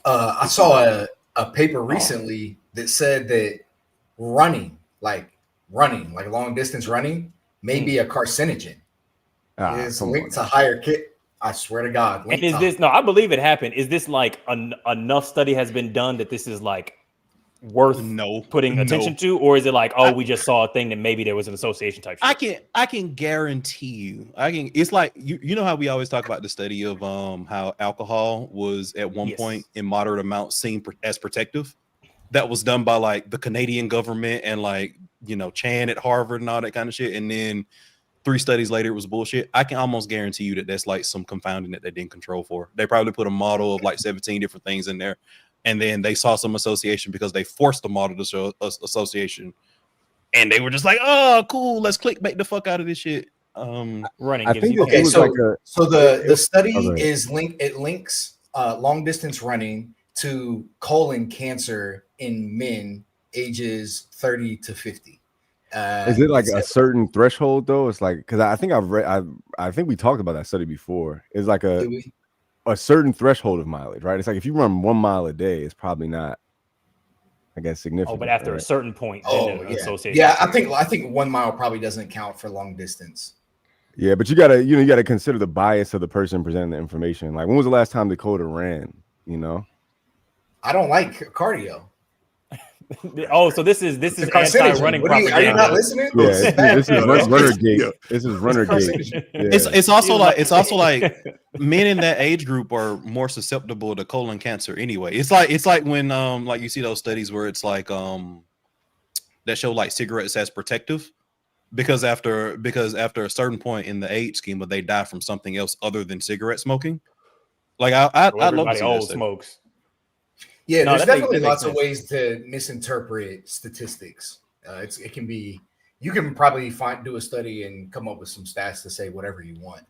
I saw a paper recently that said that running, like long distance running, may be a carcinogen. It's linked to higher kit. I swear to God. And is this no? I believe it happened. Is this like enough study has been done that this is like worth putting attention to, or is it like, oh, we just saw a thing that maybe there was an association type shit? I can guarantee you. It's like you know how we always talk about the study of how alcohol was at one point in moderate amounts seen as protective. That was done by like the Canadian government and like, you know, Chan at Harvard and all that kind of shit. And then 3 studies later, it was bullshit. I can almost guarantee you that that's like some confounding that they didn't control for. They probably put a model of like 17 different things in there. And then they saw some association because they forced the model to show association. And they were just like, oh, cool. Let's clickbait the fuck out of this shit. Running. I think okay. So the study is linked. It links long distance running to colon cancer in men ages 30 to 50. Is it like a certain threshold though? It's like, because I think I think we talked about that study before. It's like a certain threshold of mileage, right? It's like if you run 1 mile a day, it's probably not, I guess, significant. Oh, but after a certain point, yeah, I think 1 mile probably doesn't count for long distance. Yeah, but you gotta consider the bias of the person presenting the information. Like, when was the last time Dakota ran? You know, I don't like cardio. Oh, so this is anti-running propaganda. Are you not listening? Yeah, this is Runnergate. This is Runnergate. Yeah. It's also like men in that age group are more susceptible to colon cancer anyway. It's like when like you see those studies where it's like that show like cigarettes as protective because after a certain point in the age schema they die from something else other than cigarette smoking. Like I love to see old smokes. Yeah, there's definitely lots of ways to misinterpret statistics. It can be, you can probably do a study and come up with some stats to say whatever you want.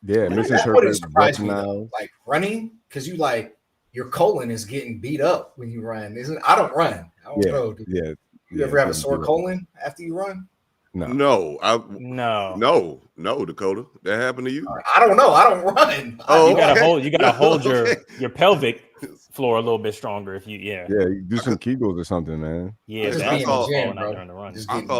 Yeah, misinterpret. Surprise me though. Like running, because your colon is getting beat up when you run. I don't run. I don't know. Yeah. You ever have a sore colon after you run? No, Dakota. That happened to you? I don't know. I don't run. Oh, you gotta hold your pelvic floor a little bit stronger if you you do some Kegels or something, man. Yeah, I thought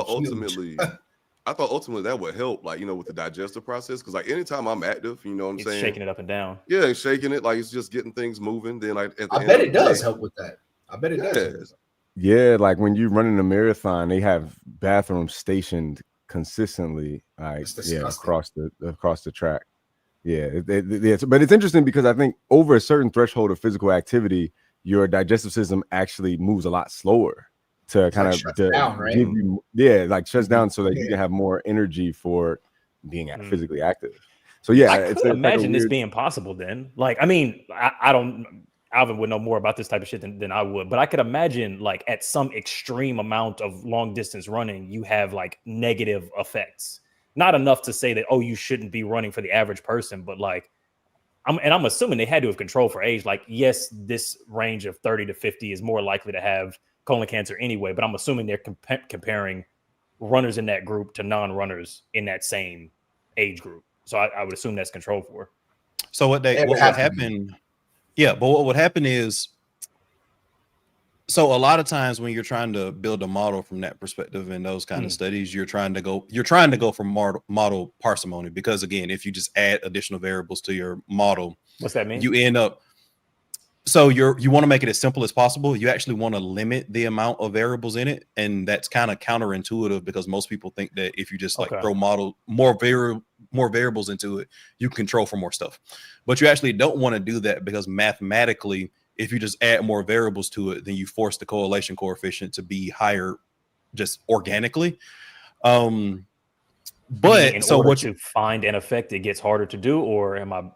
ultimately that would help, like, you know, with the digestive process, because like anytime I'm active, you know what I'm saying, shaking it up and down. Yeah, shaking it, like it's just getting things moving. Then like I bet it does help with that. I bet it does. Yeah, like when you run in a marathon, they have bathrooms stationed consistently, like across the track. Yeah, but it's interesting because I think over a certain threshold of physical activity, your digestive system actually moves a lot slower to kind of give you, shuts down so that you can have more energy for being physically active. So yeah, I could imagine this being possible then. Like, I mean, I don't. Alvin would know more about this type of shit than I would, but I could imagine like at some extreme amount of long distance running, you have like negative effects. Not enough to say that, oh, you shouldn't be running for the average person, but like, I'm assuming they had to have control for age. Like, yes, this range of 30 to 50 is more likely to have colon cancer anyway, but I'm assuming they're comparing runners in that group to non-runners in that same age group. So I would assume that's controlled for. So what happened? Yeah, but what would happen is, so a lot of times when you're trying to build a model from that perspective in those kind of studies, you're trying to go for model parsimony, because again, if you just add additional variables to your model, what's that mean? You end up, so you want to make it as simple as possible. You actually want to limit the amount of variables in it, and that's kind of counterintuitive because most people think that if you just throw more variables into it, you can control for more stuff. But you actually don't want to do that, because mathematically, if you just add more variables to it, then you force the correlation coefficient to be higher just organically. But so what you find an effect, it gets harder to do, or am I?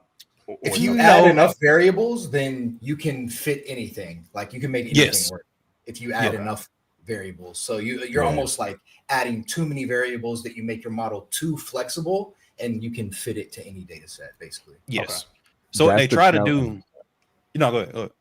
If you add enough variables, then you can fit anything. Like you can make anything work if you add enough variables. So you're almost like adding too many variables that you make your model too flexible, and you can fit it to any data set, basically. Yes. Okay. So what they try to do, go ahead.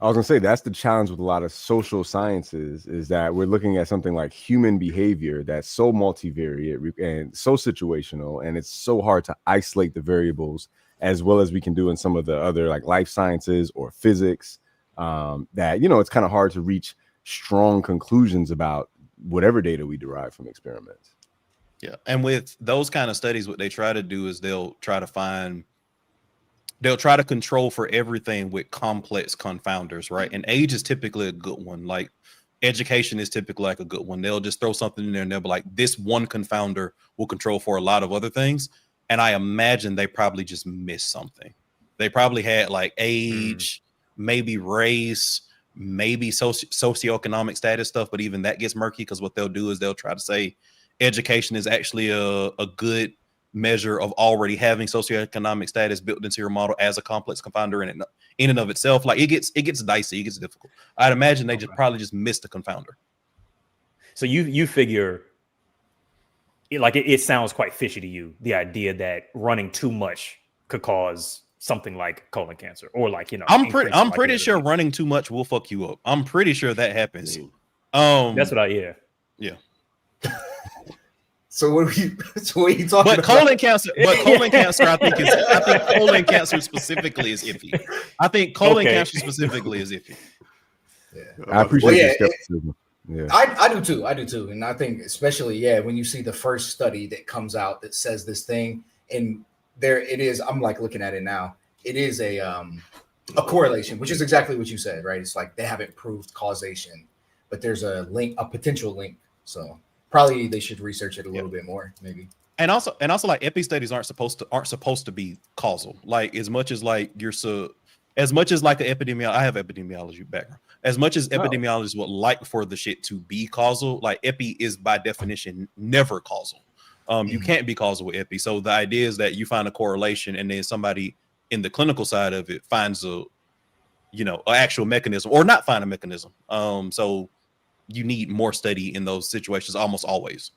I was gonna say that's the challenge with a lot of social sciences, is that we're looking at something like human behavior that's so multivariate and so situational, and it's so hard to isolate the variables as well as we can do in some of the other like life sciences or physics. that, you know, it's kind of hard to reach strong conclusions about whatever data we derive from experiments. Yeah. And with those kind of studies, what they try to do is they'll try to control for everything with complex confounders, right? And age is typically a good one. Like education is typically like a good one. They'll just throw something in there and they'll be like, this one confounder will control for a lot of other things. And I imagine they probably just missed something. They probably had like age, maybe race, maybe socioeconomic status stuff, but even that gets murky because what they'll do is they'll try to say education is actually a good measure of already having socioeconomic status built into your model as a complex confounder in and of itself. Like it gets dicey, it gets difficult. I'd imagine they probably just missed the confounder. So you figure it sounds quite fishy to you, the idea that running too much could cause something like colon cancer, or like, you know, I'm pretty sure running too much will fuck you up. I'm pretty sure that happens. That's what yeah. So what are you talking about? But colon cancer, I think colon cancer specifically is iffy. I think colon cancer specifically is iffy. Yeah. I appreciate your skepticism. Yeah, I do too. And I think especially, when you see the first study that comes out that says this thing, and there it is, I'm like looking at it now. It is a correlation, which is exactly what you said, right? It's like they haven't proved causation, but there's a potential link. So probably they should research it a little bit more, maybe. And also like epi studies aren't supposed to be causal. Like as much as like an epidemiologist, I have epidemiology background. As much as epidemiologists would like for the shit to be causal, like epi is by definition never causal. You can't be causal with epi. So the idea is that you find a correlation and then somebody in the clinical side of it finds an actual mechanism, or not find a mechanism. So you need more study in those situations almost always.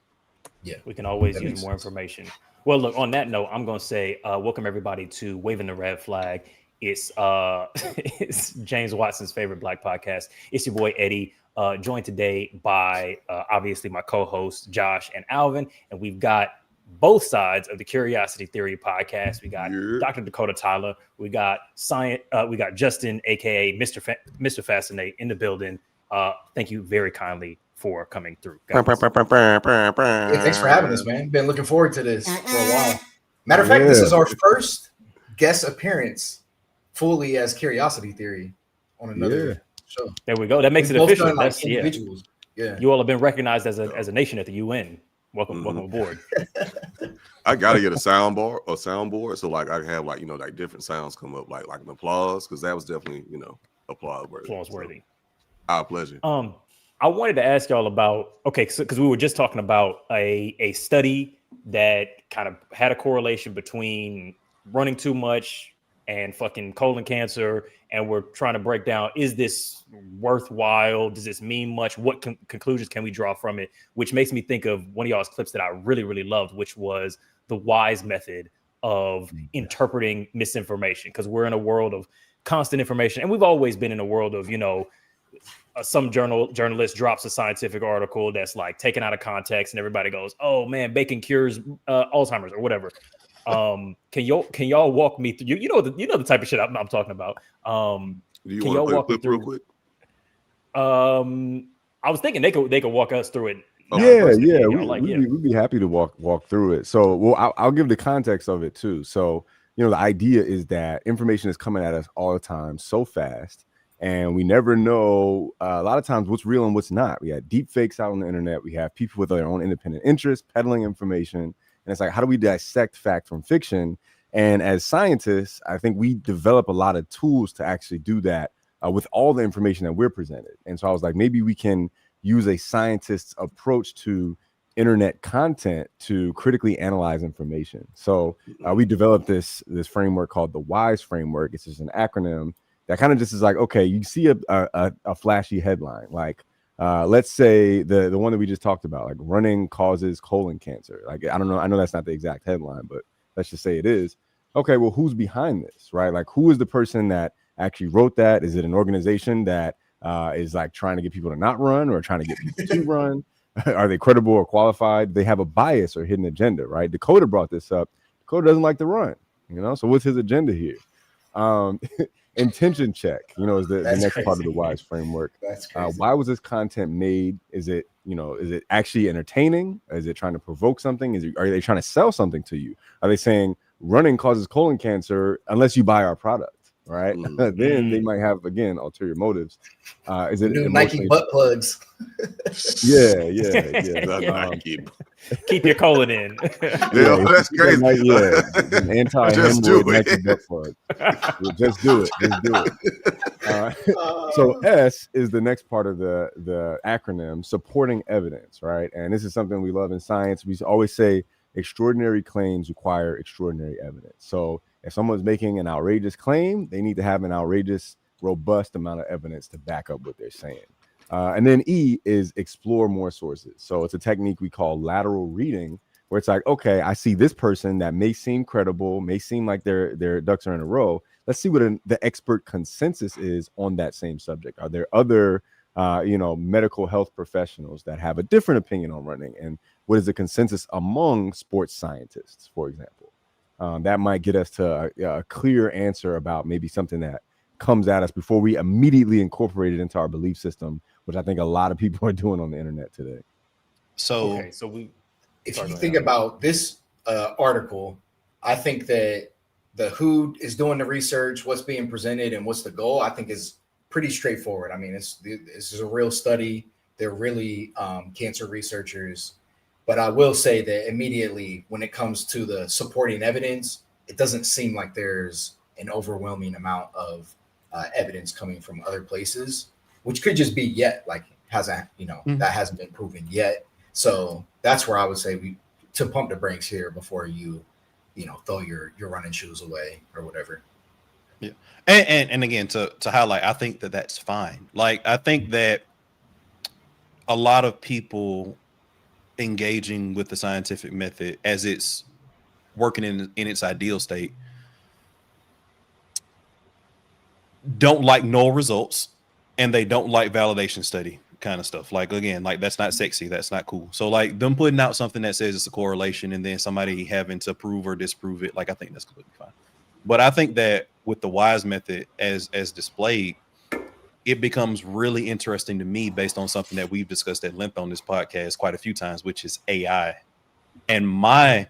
Yeah, we can always use more information. Well, look, on that note, I'm going to say welcome everybody to Waving the Red Flag. It's it's James Watson's favorite Black podcast. It's your boy Eddie, joined today by obviously my co-hosts Josh and Alvin, and we've got both sides of the Curiosity Theory podcast. We got Dr. Dakota Tyler, we got science, we got Justin, aka Mr. Fascinate, in the building. Thank you very kindly for coming through, guys. Thanks for having us, man. Been looking forward to this for a while. Matter of fact, this is our first guest appearance fully as Curiosity Theory on another show. There we go. That makes it official. Done, like, individuals. Yeah. You all have been recognized as a nation at the UN. Welcome aboard. I gotta get a soundboard, so like I can have like like different sounds come up, like an applause, because that was definitely applause worthy. So, our pleasure. I wanted to ask y'all about because we were just talking about a study that kind of had a correlation between running too much and fucking colon cancer, and we're trying to break down, is this worthwhile? Does this mean much? What conclusions can we draw from it? Which makes me think of one of y'all's clips that I really, really loved, which was the WISE method of interpreting misinformation, because we're in a world of constant information, and we've always been in a world of, some journalist drops a scientific article that's like taken out of context, and everybody goes, "Oh man, bacon cures Alzheimer's" or whatever. Can y'all walk me through? You know the type of shit I'm talking about. Do you want to walk me through real quick? I was thinking they could walk us through it. We'd be happy to walk through it. So, I'll give the context of it too. So, the idea is that information is coming at us all the time, so fast, and we never know a lot of times what's real and what's not. We have deep fakes out on the internet. We have people with their own independent interests peddling information. And it's like, how do we dissect fact from fiction? And as scientists, I think we develop a lot of tools to actually do that with all the information that we're presented. And so I was like, maybe we can use a scientist's approach to internet content to critically analyze information. So we developed this framework called the WISE framework. It's just an acronym that kind of just is like, okay, you see a flashy headline, like, let's say the one that we just talked about, like running causes colon cancer. Like, I don't know. I know that's not the exact headline, but let's just say it is. Okay, well, who's behind this, right? Like, who is the person that actually wrote that? Is it an organization that is like trying to get people to not run, or trying to get people to run? Are they credible or qualified? They have a bias or hidden agenda, right? Dakota brought this up. Dakota doesn't like to run, so what's his agenda here? And intention check, is the next crazy. part of the WISE framework. That's crazy. Why was this content made? Is it actually entertaining? Is it trying to provoke something? Are they trying to sell something to you? Are they saying running causes colon cancer unless you buy our product? Right? Then they might have, again, ulterior motives. Is it Nike butt plugs? Yeah. Keep your colon in. That's crazy. An anti-hemorrhoid Nike butt plug. Just do it. So S is the next part of the acronym, supporting evidence, right? And this is something we love in science. We always say extraordinary claims require extraordinary evidence. So if someone's making an outrageous claim, they need to have an outrageous, robust amount of evidence to back up what they're saying. And then E is explore more sources. So it's a technique we call lateral reading, where it's like, okay, I see this person that may seem credible, may seem like their ducks are in a row. Let's see what the expert consensus is on that same subject. Are there other, medical health professionals that have a different opinion on running? And what is the consensus among sports scientists, for example? That might get us to a clear answer about maybe something that comes at us before we immediately incorporate it into our belief system, which I think a lot of people are doing on the internet today. So, if you think about this article, I think that the who is doing the research, what's being presented, and what's the goal, I think is pretty straightforward. I mean, this is a real study. They're really cancer researchers. But I will say that immediately when it comes to the supporting evidence, it doesn't seem like there's an overwhelming amount of evidence coming from other places, which could just be that hasn't been proven yet. So that's where I would say to pump the brakes here before you throw your running shoes away or whatever. Yeah. And again, to highlight, I think that's fine. Like, I think that a lot of people engaging with the scientific method as it's working in its ideal state don't like null results, and they don't like validation study kind of stuff. Like, again, like, that's not sexy, that's not cool. So like them putting out something that says it's a correlation and then somebody having to prove or disprove it, like, I think that's completely fine. But I think that with the WISE method as displayed, it becomes really interesting to me based on something that we've discussed at length on this podcast quite a few times, which is AI. And my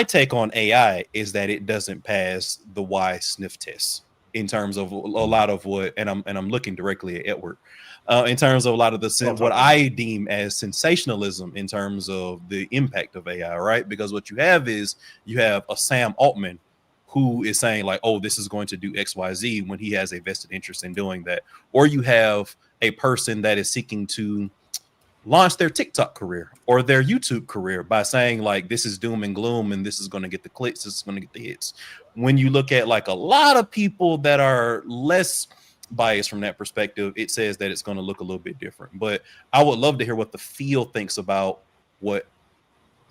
take on AI is that it doesn't pass the WISE sniff test in terms of a lot of what, and I'm looking directly at Edward, in terms of a lot of what I deem as sensationalism in terms of the impact of AI, right? Because what you have is a Sam Altman who is saying like, oh, this is going to do X, Y, Z when he has a vested interest in doing that. Or you have a person that is seeking to launch their TikTok career or their YouTube career by saying like, this is doom and gloom and this is going to get the clicks, this is going to get the hits. When you look at like a lot of people that are less biased from that perspective, it says that it's going to look a little bit different. But I would love to hear what the field thinks about what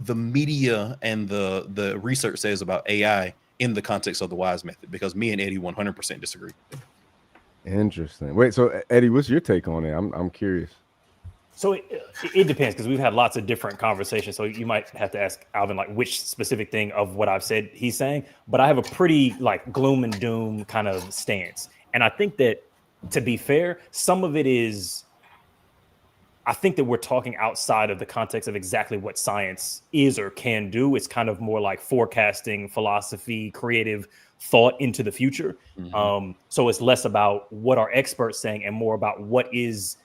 the media and the research says about AI in the context of the WISE method, because me and Eddie 100% disagree. Interesting. Wait, so Eddie, what's your take on it? I'm curious. So it depends, because we've had lots of different conversations. So you might have to ask Alvin like which specific thing of what I've said he's saying. But I have a pretty like gloom and doom kind of stance. And I think that, to be fair, some of it is, I think that we're talking outside of the context of exactly what science is or can do. It's kind of more like forecasting, philosophy, creative thought into the future. Mm-hmm. So it's less about what are experts saying and more about what is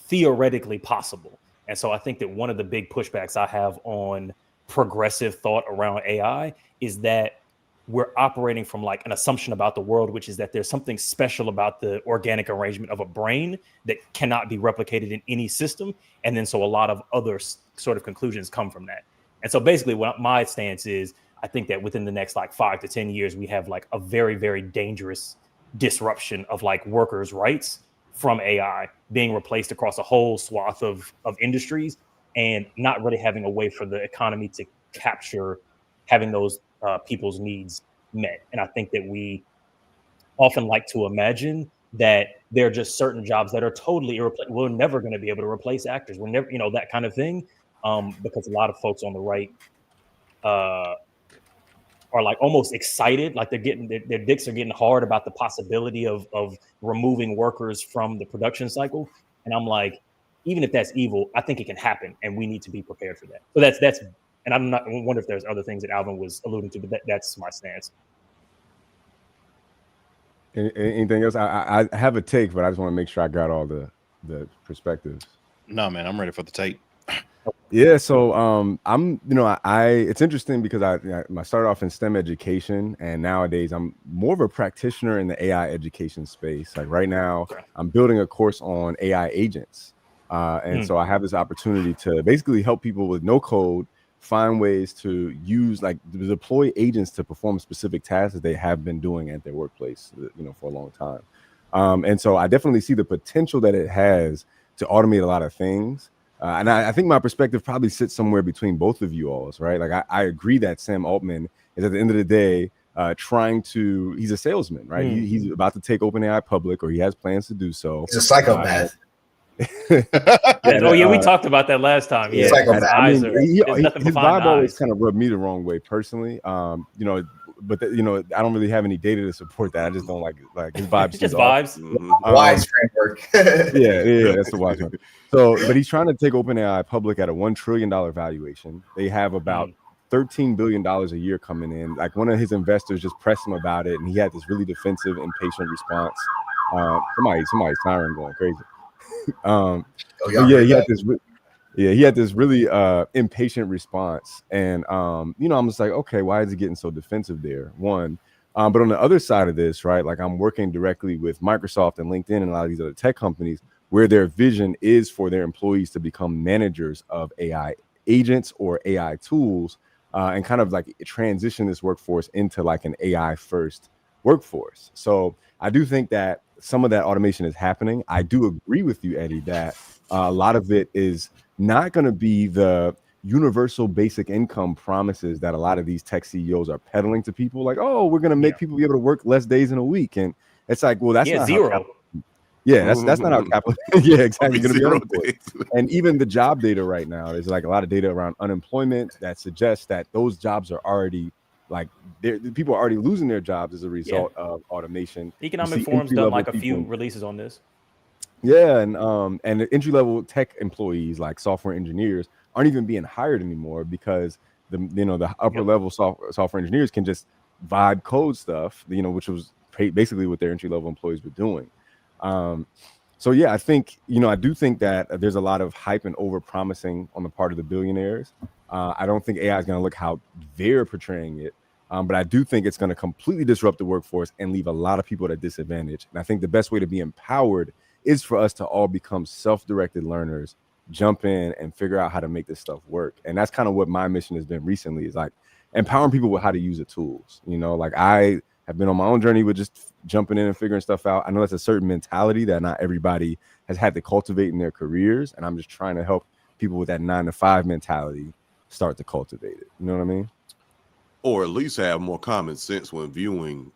theoretically possible. And so I think that one of the big pushbacks I have on progressive thought around AI is that we're operating from like an assumption about the world, which is that there's something special about the organic arrangement of a brain that cannot be replicated in any system. And then so a lot of other sort of conclusions come from that. And so basically what my stance is, I think that within the next like 5 to 10 years, we have like a very, very dangerous disruption of like workers' rights from AI being replaced across a whole swath of industries and not really having a way for the economy to capture having those people's needs met. And I think that we often like to imagine that there are just certain jobs that are totally irreplaceable. We're never going to be able to replace actors. We're never, that kind of thing. Because a lot of folks on the right are like almost excited, like they're getting their dicks are getting hard about the possibility of removing workers from the production cycle. And I'm like, even if that's evil, I think it can happen, and we need to be prepared for that. So that's and I'm not, I wonder if there's other things that Alvin was alluding to, but that's my stance. Anything else? I have a take, but I just want to make sure I got all the perspectives. No, man, I'm ready for the tape. Yeah, so I'm, it's interesting because I started off in STEM education, and nowadays I'm more of a practitioner in the AI education space. Like right now, I'm building a course on AI agents, and so I have this opportunity to basically help people with no code find ways to use, like, to deploy agents to perform specific tasks that they have been doing at their workplace, for a long time. And so I definitely see the potential that it has to automate a lot of things. And I think my perspective probably sits somewhere between both of you all's, right? Like I agree that Sam Altman is at the end of the day he's a salesman, right? He's about to take OpenAI public, or he has plans to do so. He's a psychopath. We talked about that last time. Yeah, his vibe always kind of rubbed me the wrong way personally. But I don't really have any data to support that. I just don't like his vibes. Just vibes. Wise framework. yeah, that's the wise one. So, but he's trying to take OpenAI public at a $1 trillion valuation. They have about $13 billion a year coming in. Like one of his investors just pressed him about it, and he had this really defensive, impatient response. Somebody's siren going crazy. He had this really impatient response, and I'm just like, okay, why is he getting so defensive there? One, but on the other side of this, right, like I'm working directly with Microsoft and LinkedIn and a lot of these other tech companies where their vision is for their employees to become managers of AI agents or AI tools, and kind of like transition this workforce into like an AI first workforce. So I do think that some of that automation is happening. I do agree with you, Eddie, that a lot of it is not going to be the universal basic income promises that a lot of these tech CEOs are peddling to people. Like, oh, we're going to make people be able to work less days in a week. And it's like, well, that's not zero. That's not how capital. Yeah, exactly. Going to be and even the job data right now, there's like a lot of data around unemployment that suggests that those jobs are already people are already losing their jobs as a result of automation. Economic Forum's done like a few releases on this. Yeah, and the entry-level tech employees, like software engineers, aren't even being hired anymore because the upper level software engineers can just vibe code stuff, which was basically what their entry-level employees were doing. So yeah, I think I do think that there's a lot of hype and over-promising on the part of the billionaires. I don't think AI is going to look how they're portraying it, but I do think it's going to completely disrupt the workforce and leave a lot of people at a disadvantage. And I think the best way to be empowered is for us to all become self-directed learners, jump in and figure out how to make this stuff work. And that's kind of what my mission has been recently, is like empowering people with how to use the tools. Like I have been on my own journey with just jumping in and figuring stuff out. I know that's a certain mentality that not everybody has had to cultivate in their careers. And I'm just trying to help people with that 9-to-5 mentality start to cultivate it. You know what I mean? Or at least have more common sense when viewing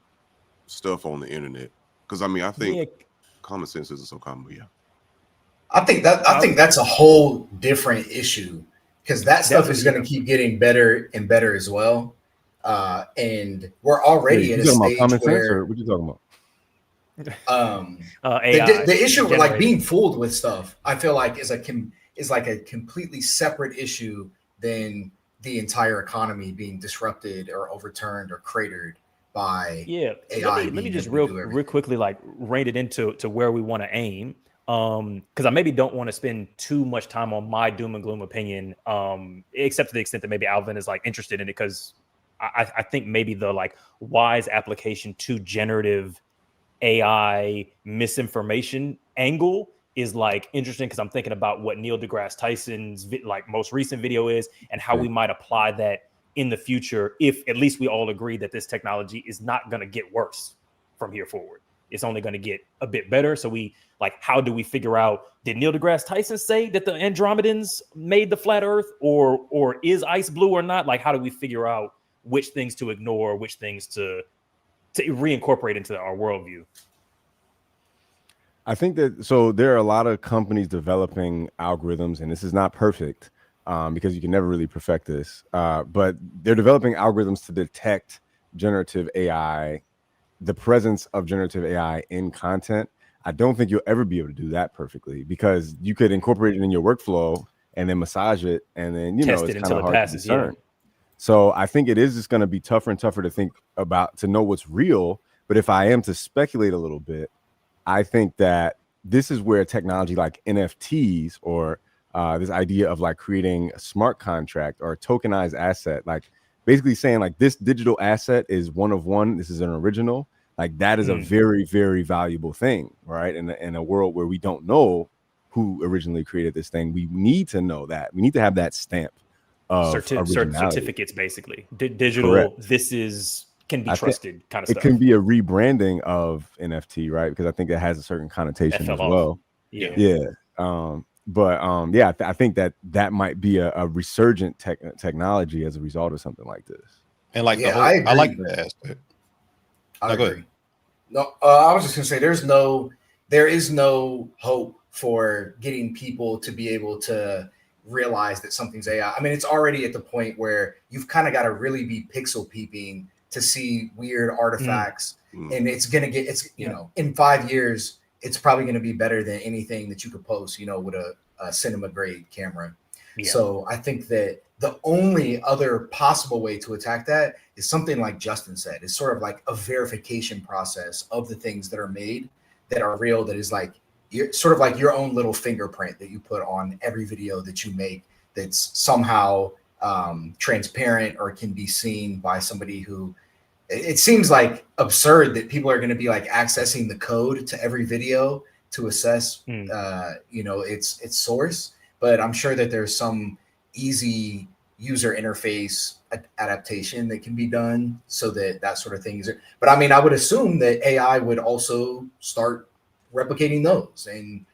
stuff on the internet. Because I think common sense isn't so common, but yeah. I think that's a whole different issue, because that stuff is going to keep getting better and better as well. And we're already at a stage where what you talking about? The issue with like being fooled with stuff, I feel like is like a completely separate issue than the entire economy being disrupted or overturned or cratered by AI. Let me just real quickly like rein it into where we want to aim, because I maybe don't want to spend too much time on my doom and gloom opinion, except to the extent that maybe Alvin is like interested in it, because I think maybe the like wise application to generative AI misinformation angle is like interesting, because I'm thinking about what Neil deGrasse Tyson's like most recent video is, and how we might apply that in the future, if at least we all agree that this technology is not going to get worse from here forward. It's only going to get a bit better. So how do we figure out, did Neil deGrasse Tyson say that the Andromedans made the flat earth, or is ice blue or not? Like, how do we figure out which things to ignore, which things to reincorporate into our worldview? I think that, so there are a lot of companies developing algorithms, and this is not perfect, because you can never really perfect this. But they're developing algorithms to detect generative AI, the presence of generative AI in content. I don't think you'll ever be able to do that perfectly, because you could incorporate it in your workflow and then massage it, and then Test it's it kind until of it hard passes, to discern. So I think it is just going to be tougher and tougher to think about, to know what's real. But if I am to speculate a little bit, I think that this is where technology like NFTs, or this idea of like creating a smart contract or a tokenized asset, like basically saying like this digital asset is one of one, this is an original, like that is a very, very valuable thing, right? In a world where we don't know who originally created this thing, we need to know that. We need to have that stamp of certificates, basically digital. Correct. This can be trusted kind of it stuff. It can be a rebranding of NFT, right? Because I think that has a certain connotation as well. Yeah. I think that might be a resurgent technology as a result of something like this. And like I like that aspect. I agree. No, I was just gonna say there is no hope for getting people to be able to realize that something's AI. I mean, it's already at the point where you've kind of got to really be pixel peeping to see weird artifacts, and it's gonna get in 5 years it's probably going to be better than anything that you could post, with a cinema grade camera. So I think that the only other possible way to attack that is something like Justin said. It's sort of like a verification process of the things that are made that are real, that is like sort of like your own little fingerprint that you put on every video that you make, that's somehow transparent or can be seen by somebody who, it seems like absurd that people are going to be like accessing the code to every video to assess its source. But I'm sure that there's some easy user interface adaptation that can be done so that sort of thing is. But I mean, I would assume that AI would also start replicating those, and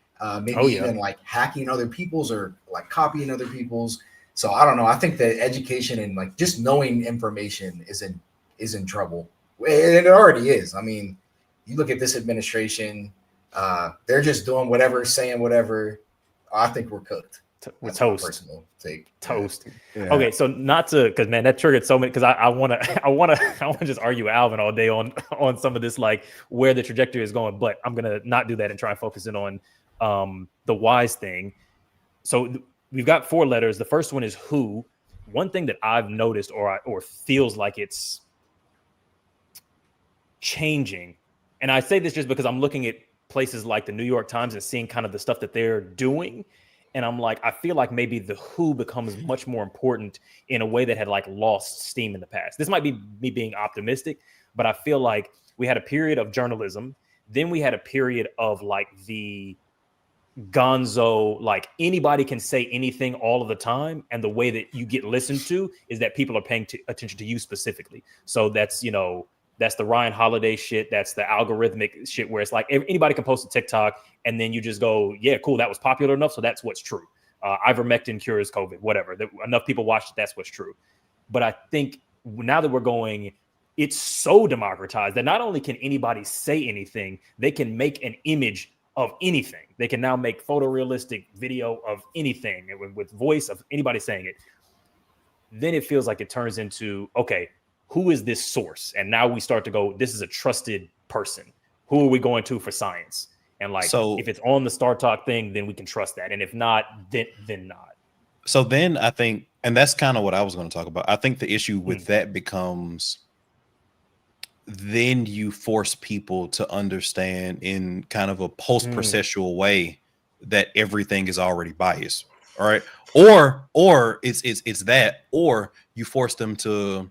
maybe even like hacking other people's or like copying other people's. So I don't know. I think that education and like just knowing information is in trouble, and it already is. I mean, you look at this administration, they're just doing whatever, saying whatever. I think we're cooked. We're toast. Personal take. Toast. Yeah. Okay, so not to, because man, that triggered so many. Because I want to just argue Alvin all day on some of this, like where the trajectory is going. But I'm gonna not do that and try and focus in on the wise thing. So we've got 4 letters. The first one is who. One thing that I've noticed, or feels like it's changing, and I say this just because I'm looking at places like the New York Times and seeing kind of the stuff that they're doing. And I'm like, I feel like maybe the who becomes much more important in a way that had like lost steam in the past. This might be me being optimistic, but I feel like we had a period of journalism. Then we had a period of like the gonzo, like anybody can say anything all of the time. And the way that you get listened to is that people are paying attention to you specifically. So that's, that's the Ryan Holiday shit. That's the algorithmic shit where it's like anybody can post a TikTok and then you just go, yeah, cool, that was popular enough, so that's what's true. Ivermectin cures COVID, whatever. Enough people watched it, that's what's true. But I think now that we're going, it's so democratized that not only can anybody say anything, they can make an image of anything. They can now make photorealistic video of anything with voice of anybody saying it. Then it feels like it turns into, okay, who is this source? And now we start to go, this is a trusted person. Who are we going to for science? And like, so, if it's on the Star Talk thing, then we can trust that. And if not, then not. So then I think, and that's kind of what I was going to talk about. I think the issue with that becomes, then you force people to understand in kind of a post-processual way that everything is already biased. All right. Or it's that, or you force them to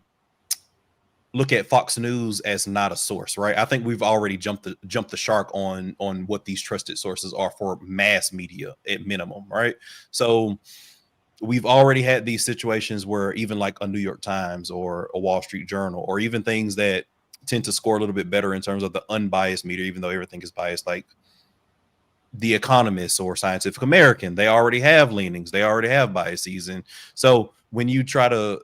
look at Fox News as not a source, right? I think we've already jumped the shark on what these trusted sources are for mass media at minimum, right? So we've already had these situations where even like a New York Times or a Wall Street Journal, or even things that tend to score a little bit better in terms of the unbiased media, even though everything is biased, like The Economist or Scientific American, they already have leanings, they already have biases. And so when you try to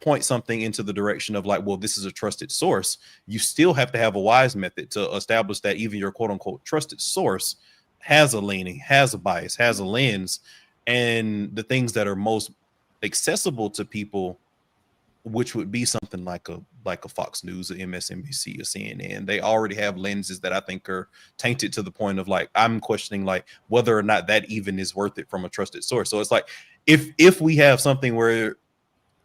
point something into the direction of like, well, this is a trusted source, you still have to have a wise method to establish that even your quote unquote trusted source has a leaning, has a bias, has a lens, And the things that are most accessible to people, which would be something like a Fox News, or MSNBC, or CNN, they already have lenses that I think are tainted to the point of like, I'm questioning like whether or not that even is worth it from a trusted source. So it's like, if we have something where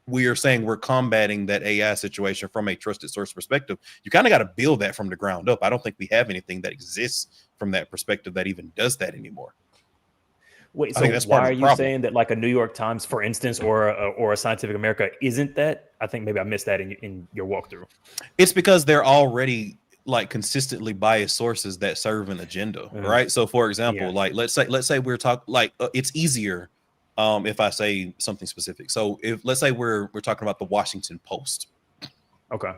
we are saying we're combating that AI situation from a trusted source perspective, you kind of got to build that from the ground up. I don't think we have anything that exists from that perspective that even does that anymore. Wait, so why are you saying that like a New York Times, for instance, or a Scientific America isn't that? I think maybe I missed that in your walkthrough. It's because they're already like consistently biased sources that serve an agenda, right? So for example, like let's say we're talking like it's easier if I say something specific. So if let's say we're talking about the Washington Post. Okay.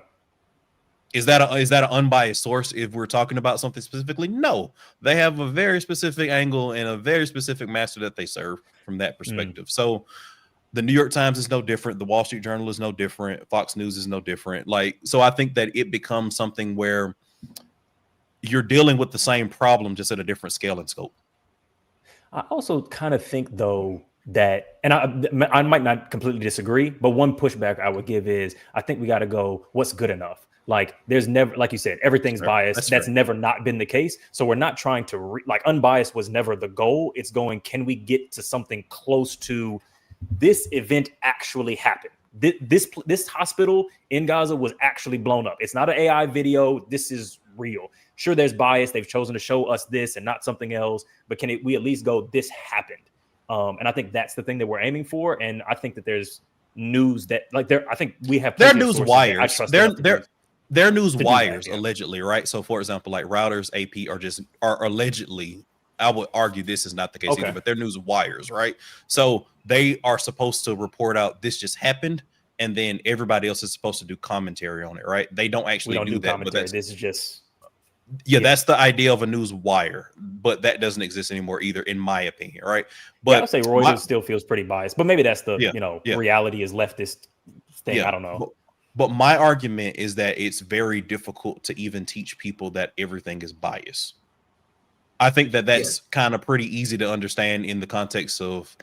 Is that an unbiased source if we're talking about something specifically? No, they have a very specific angle and a very specific master that they serve from that perspective. So the New York Times is no different. The Wall Street Journal is no different. Fox News is no different. Like, so I think that it becomes something where you're dealing with the same problem, just at a different scale and scope. I also kind of think though that, and I might not completely disagree, but one pushback I would give is I think we got to go, what's good enough? Like there's never, like you said, everything's biased. That's never not been the case. So we're not trying to like unbiased was never the goal. It's going, can we get to something close to this event actually happened? This hospital in Gaza was actually blown up. It's not an AI video. This is real. Sure, there's bias. They've chosen to show us this and not something else. But can we at least go, this happened? And I think that's the thing that we're aiming for. And I think that there's news that like there. I think we have their news wires. Their news wires allegedly, right? So for example, like Reuters, AP are allegedly. I would argue this is not the case either, but they're news wires, right? So they are supposed to report out this just happened, and then everybody else is supposed to do commentary on it, right? They don't actually do that. But this is just that's the idea of a news wire, but that doesn't exist anymore either, in my opinion, right? But I would say Reuters still feels pretty biased, but maybe that's the reality is leftist thing. I don't know. But my argument is that it's very difficult to even teach people that everything is biased. I think that that's kind of pretty easy to understand in the context of,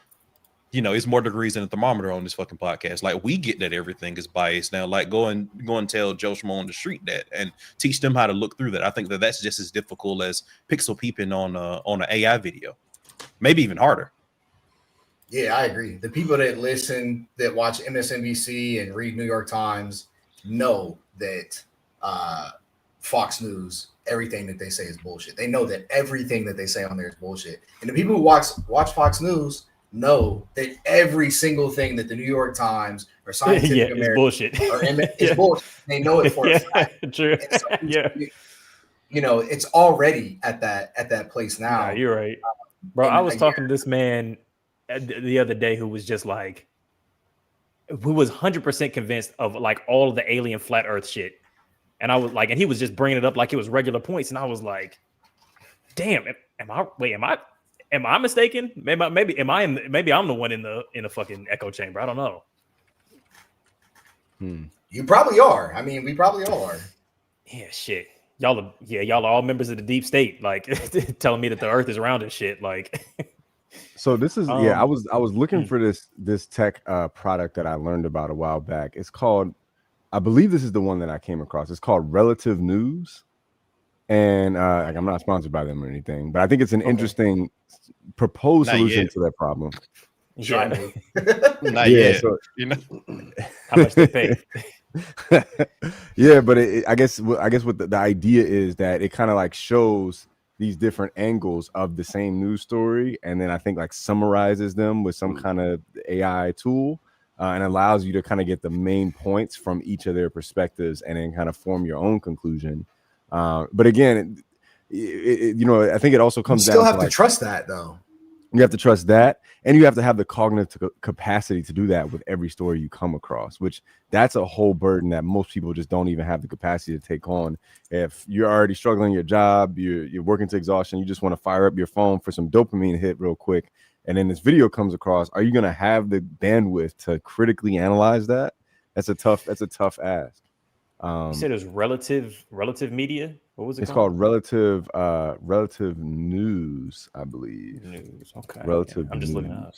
it's more degrees than a thermometer on this fucking podcast. Like we get that everything is biased now. Like go and tell Joe Schmo on the street that and teach them how to look through that. I think that that's just as difficult as pixel peeping on an AI video, maybe even harder. Yeah, I agree. The people that listen, that watch MSNBC and read New York Times know that Fox News, everything that they say is bullshit. They know that everything that they say on there is bullshit. And the people who watch Fox News know that every single thing that the New York Times or Scientific American is bullshit. Or is bullshit. They know it for a fact. True. So it's already at that place now. Nah, you're right, bro. I was talking to this man the other day who was just like, who was 100% convinced of like all of the alien flat Earth shit. And I was like, and he was just bringing it up like it was regular points. And I was like, damn, am I mistaken? Maybe I'm the one in the fucking echo chamber. I don't know. You probably are. I mean, we probably all are. Yeah, shit. Y'all are all members of the deep state, like telling me that the earth is round and shit. Like so this is I was looking for this tech product that I learned about a while back. It's called, I believe this is the one that I came across. It's called Relative News. And like I'm not sponsored by them or anything, but I think it's an interesting proposed solution to that problem. Yeah. Not yet. So, how much they pay. Yeah, but I guess what the idea is that it kind of like shows these different angles of the same news story, and then I think like summarizes them with some kind of AI tool, and allows you to kind of get the main points from each of their perspectives, and then kind of form your own conclusion. But again, I think it also comes down to, you still have to trust that though. You have to trust that, and you have to have the cognitive capacity to do that with every story you come across, which that's a whole burden that most people just don't even have the capacity to take on. If you're already struggling your job, you're working to exhaustion, you just want to fire up your phone for some dopamine hit real quick, and then this video comes across, are you going to have the bandwidth to critically analyze that? That's a tough ask. You said it was relative media. What was it It's called? relative news, I believe. News. Okay. Relative I'm just news. looking up.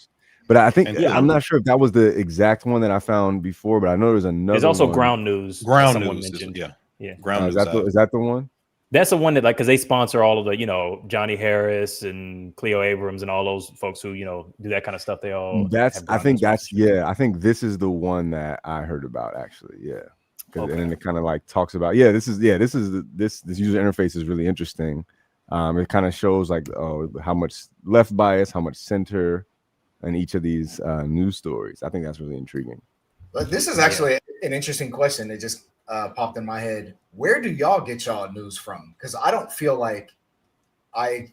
But I think I'm not sure if that was the exact one that I found before, but I know there's another. There's also one. ground news. Ground news. Mentioned. Yeah. Ground news. Is that the one? That's the one that, like, because they sponsor all of the, Johnny Harris and Cleo Abrams and all those folks who, do that kind of stuff. They all. I think this is the one that I heard about actually. Yeah. Okay. And then it kind of like talks about, this user interface is really interesting. It kind of shows like how much left bias, how much center in each of these news stories. I think that's really intriguing. But this is actually an interesting question. It just popped in my head. Where do y'all get y'all news from? Because I don't feel like I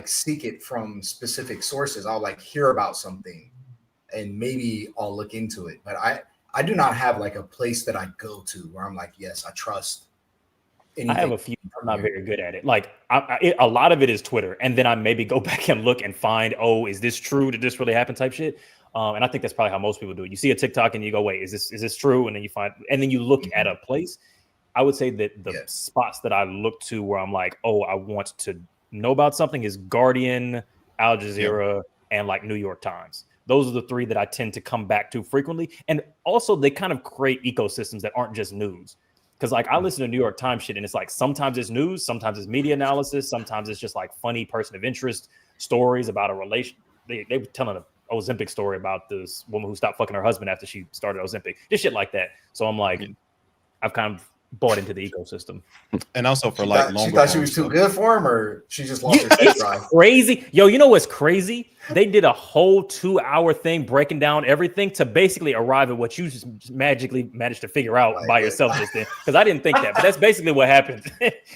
seek it from specific sources. I'll like hear about something and maybe I'll look into it. But I do not have like a place that I go to where I'm like, yes, I trust anything. I have a few. I'm not very good at it. Like a lot of it is Twitter. And then I maybe go back and look and find, is this true? Did this really happen type shit? And I think that's probably how most people do it. You see a TikTok and you go, wait, is this true? And then you look at a place. I would say that the spots that I look to where I'm like, I want to know about something is Guardian, Al Jazeera, and like New York Times. Those are the three that I tend to come back to frequently. And also they kind of create ecosystems that aren't just news. Because like I listen to New York Times shit and it's like sometimes it's news, sometimes it's media analysis, sometimes it's just like funny person of interest stories about a relation. They were telling an Ozempic story about this woman who stopped fucking her husband after she started Ozempic. Just shit like that. So I'm like, I've kind of bought into the ecosystem. And also for she thought she was too good for him, or she just lost her sex drive. Crazy. Yo, you know what's crazy? They did a whole 2-hour thing breaking down everything to basically arrive at what you just magically managed to figure out by yourself just then. Because I didn't think that, but that's basically what happened.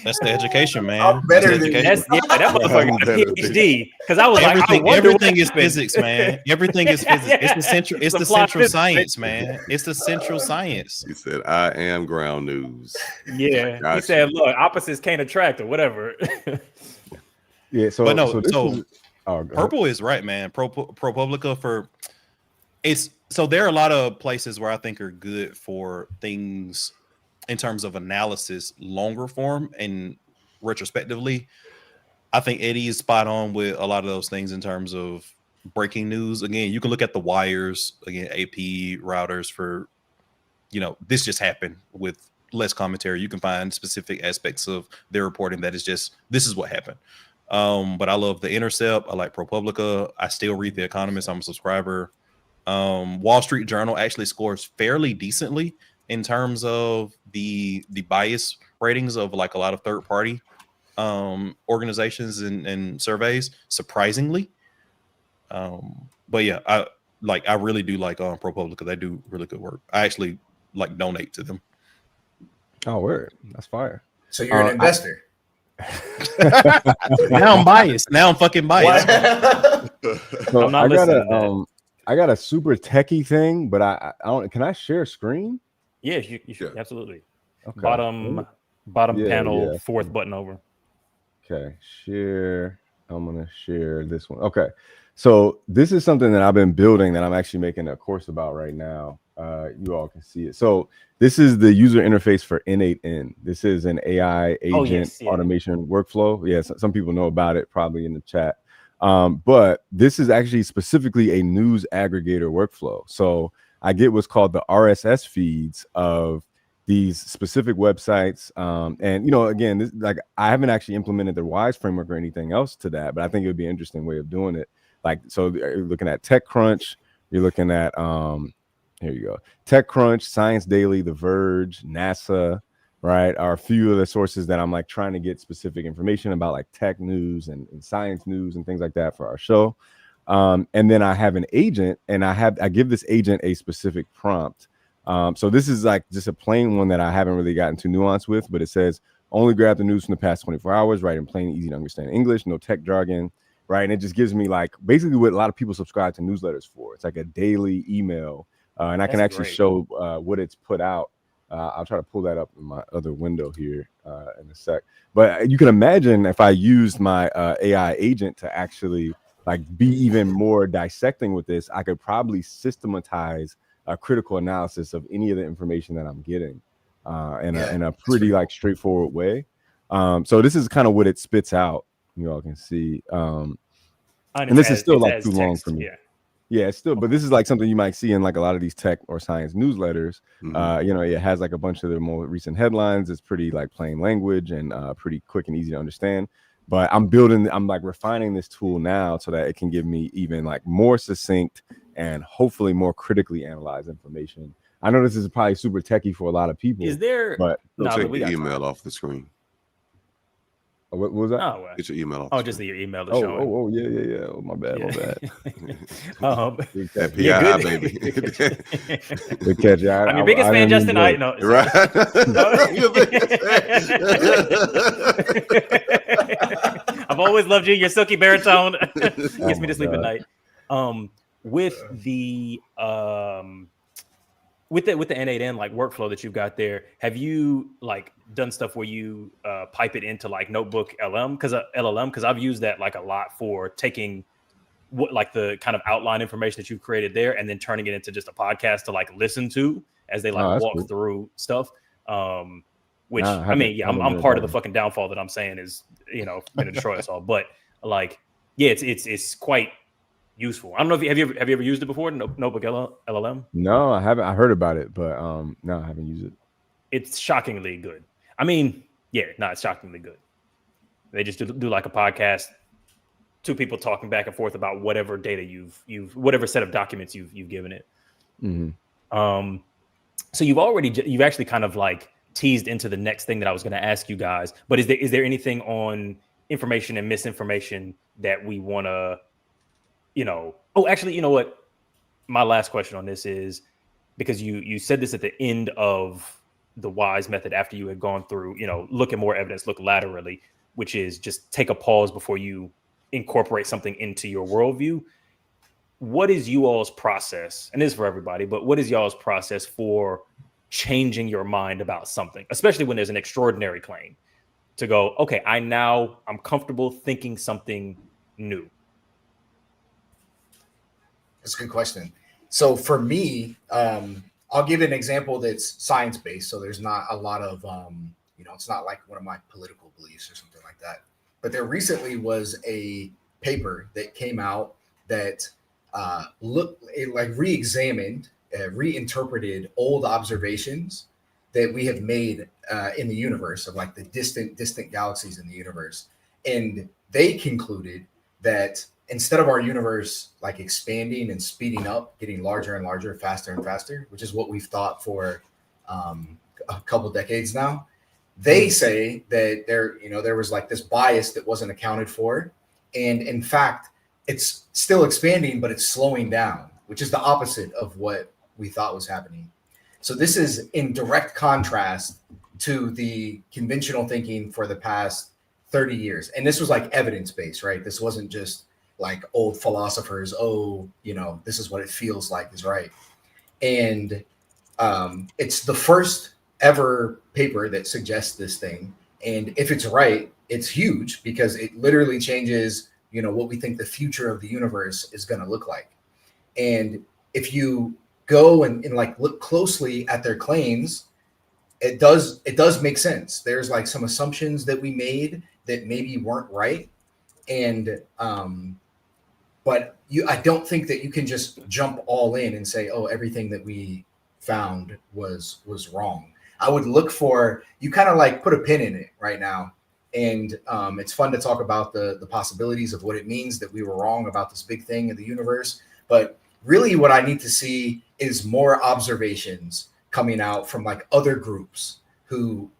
That's the education, man. I'm better than that motherfucker got a PhD. Because I was everything is physics, man. Everything is physics. It's the central. It's the central science, man. It's the central science. He said, "I am ground news." Yeah, he said, "Look, opposites can't attract or whatever." Purple is right, man. ProPublica so there are a lot of places where I think are good for things in terms of analysis, longer form and retrospectively. I think Eddie is spot on with a lot of those things in terms of breaking news. Again, you can look at the wires, again, AP routers for, this just happened with less commentary. You can find specific aspects of their reporting that is just, this is what happened. But I love The Intercept. I like ProPublica. I still read The Economist. I'm a subscriber. Wall Street Journal actually scores fairly decently in terms of the bias ratings of like a lot of third party organizations and surveys, surprisingly. But yeah, I really do like ProPublica. They do really good work. I actually like donate to them. Oh, word. That's fire. So you're an investor. Now I'm biased. Now I'm fucking biased. So I got a super techie thing, but I don't. Can I share screen? Yeah, you should absolutely. Okay. Bottom panel, fourth button over. Okay, share. I'm gonna share this one. Okay, so this is something that I've been building that I'm actually making a course about right now. You all can see it. So this is the user interface for N8N. This is an AI agent automation workflow. Yes, some people know about it probably in the chat. But this is actually specifically a news aggregator workflow. So I get what's called the RSS feeds of these specific websites. And, again, this, like I haven't actually implemented the WISE framework or anything else to that, but I think it would be an interesting way of doing it. Like, so you're looking at TechCrunch, you're looking at, here you go, TechCrunch, Science Daily, The Verge, NASA, right, are a few of the sources that I'm like trying to get specific information about, like tech news and science news and things like that for our show. And then I have an agent, and I give this agent a specific prompt. So this is like just a plain one that I haven't really gotten too nuanced with, but it says only grab the news from the past 24 hours, right, in plain, easy to understand English, no tech jargon, right? And it just gives me like basically what a lot of people subscribe to newsletters for. It's like a daily email, and I can actually show what it's put out. I'll try to pull that up in my other window here in a sec. But you can imagine if I used my AI agent to actually like be even more dissecting with this, I could probably systematize a critical analysis of any of the information that I'm getting. in a pretty like straightforward way. So this is kind of what it spits out. You all can see. And this is still like too long for me. Yeah, it's still, but this is like something you might see in like a lot of these tech or science newsletters. You know, it has like a bunch of the more recent headlines. It's pretty like plain language and pretty quick and easy to understand. But I'm like refining this tool now so that it can give me even like more succinct and hopefully more critically analyzed information. I know this is probably super techie for a lot of people. Is there? But take the email off the screen. What was that? Oh, get your email off. Oh, just your email. Oh, yeah. Oh, my bad. That PII, baby. Good catch. I'm your biggest fan, Justin. No, right. I've always loved you. Your silky baritone gets me to sleep at night. With the N8N like workflow that you've got there, have you like done stuff where you pipe it into like Notebook LLM? Because I've used that like a lot for taking what like the kind of outline information that you've created there and then turning it into just a podcast to like listen to as they like walk through stuff. Which I mean, yeah, I'm part of the fucking downfall that I'm saying is, you know, going to destroy us all. But like, yeah, it's quite useful. I don't know if have you ever used it before? Notebook LLM? No, I haven't. I heard about it, but no, I haven't used it. It's shockingly good. I mean, yeah, no, it's shockingly good. They just do like a podcast, two people talking back and forth about whatever data you've whatever set of documents you've given it. Mm-hmm. So you've actually kind of like teased into the next thing that I was going to ask you guys. But is there anything on information and misinformation that we want to, you know? Oh, actually, you know what? My last question on this is, because you said this at the end of the WISE method after you had gone through, you know, look at more evidence, look laterally, which is just take a pause before you incorporate something into your worldview. What is you all's process? And this is for everybody, but what is y'all's process for changing your mind about something, especially when there's an extraordinary claim, to go, okay, I'm comfortable thinking something new? That's a good question. So for me, I'll give an example that's science-based. So there's not a lot of, you know, it's not like one of my political beliefs or something like that. But there recently was a paper that came out that re-examined, reinterpreted old observations that we have made in the universe of like the distant galaxies in the universe. And they concluded that instead of our universe like expanding and speeding up, getting larger and larger, faster and faster, which is what we've thought for a couple decades now, they say that there was like this bias that wasn't accounted for. And in fact, it's still expanding, but it's slowing down, which is the opposite of what we thought was happening. So this is in direct contrast to the conventional thinking for the past 30 years. And this was like evidence-based, right? This wasn't just like old philosophers, this is what it feels like is right. And it's the first ever paper that suggests this thing. And if it's right, it's huge because it literally changes, what we think the future of the universe is going to look like. And if you go and like look closely at their claims, it does make sense. There's like some assumptions that we made that maybe weren't right. And but I don't think that you can just jump all in and say, oh, everything that we found was wrong. I would look for, you kind of like put a pin in it right now. And it's fun to talk about the possibilities of what it means that we were wrong about this big thing in the universe. But really what I need to see is more observations coming out from like other groups who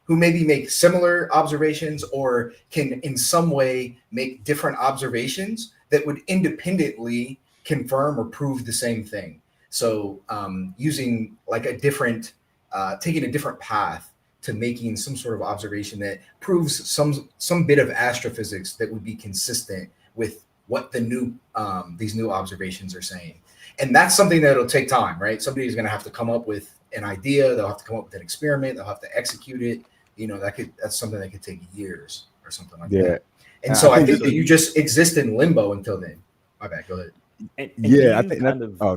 maybe make similar observations or can in some way make different observations that would independently confirm or prove the same thing. So using like taking a different path to making some sort of observation that proves some bit of astrophysics that would be consistent with what these new observations are saying. And that's something that'll take time, right? Somebody's going to have to come up with an idea. They'll have to come up with an experiment. They'll have to execute it. That's something that could take years or something like that. And so I think that you just exist in limbo until then. My bad. Go ahead. I think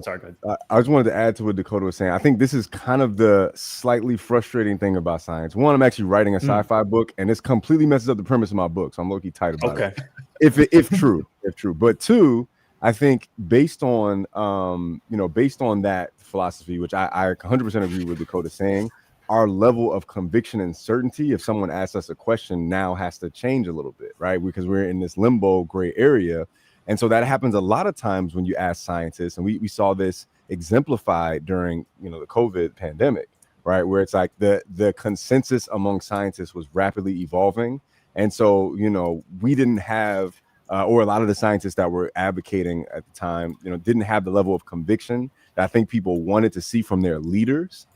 sorry, I just wanted to add to what Dakota was saying. I think this is kind of the slightly frustrating thing about science. One, I'm actually writing a sci-fi book, and this completely messes up the premise of my book, so I'm low-key tight about it. If true. But two, I think based on based on that philosophy, which I 100% agree with Dakota saying, our level of conviction and certainty, if someone asks us a question, now has to change a little bit, right? Because we're in this limbo gray area. And so that happens a lot of times when you ask scientists, and we saw this exemplified during, the COVID pandemic, right? Where it's like the consensus among scientists was rapidly evolving. And so, we didn't have, or a lot of the scientists that were advocating at the time, didn't have the level of conviction that I think people wanted to see from their leaders.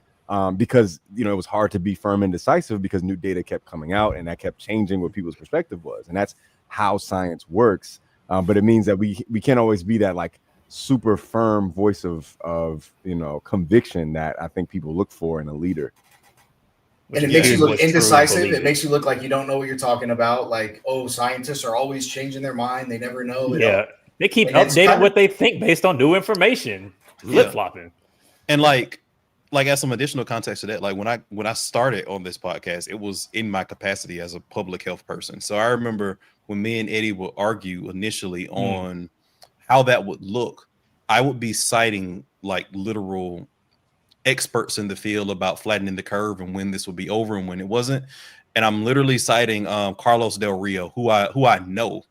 Because it was hard to be firm and decisive because new data kept coming out and that kept changing what people's perspective was, and that's how science works. But it means that we can't always be that like super firm voice of conviction that I think people look for in a leader. And it makes you look indecisive. It makes you look like you don't know what you're talking about. Like, oh, scientists are always changing their mind. They never know. They keep updating what they think based on new information, flip-flopping. And like as some additional context to that, like when I started on this podcast, it was in my capacity as a public health person. So I remember when me and Eddie would argue initially on how that would look, I would be citing like literal experts in the field about flattening the curve and when this would be over and when it wasn't. And I'm literally citing Carlos Del Rio, who I know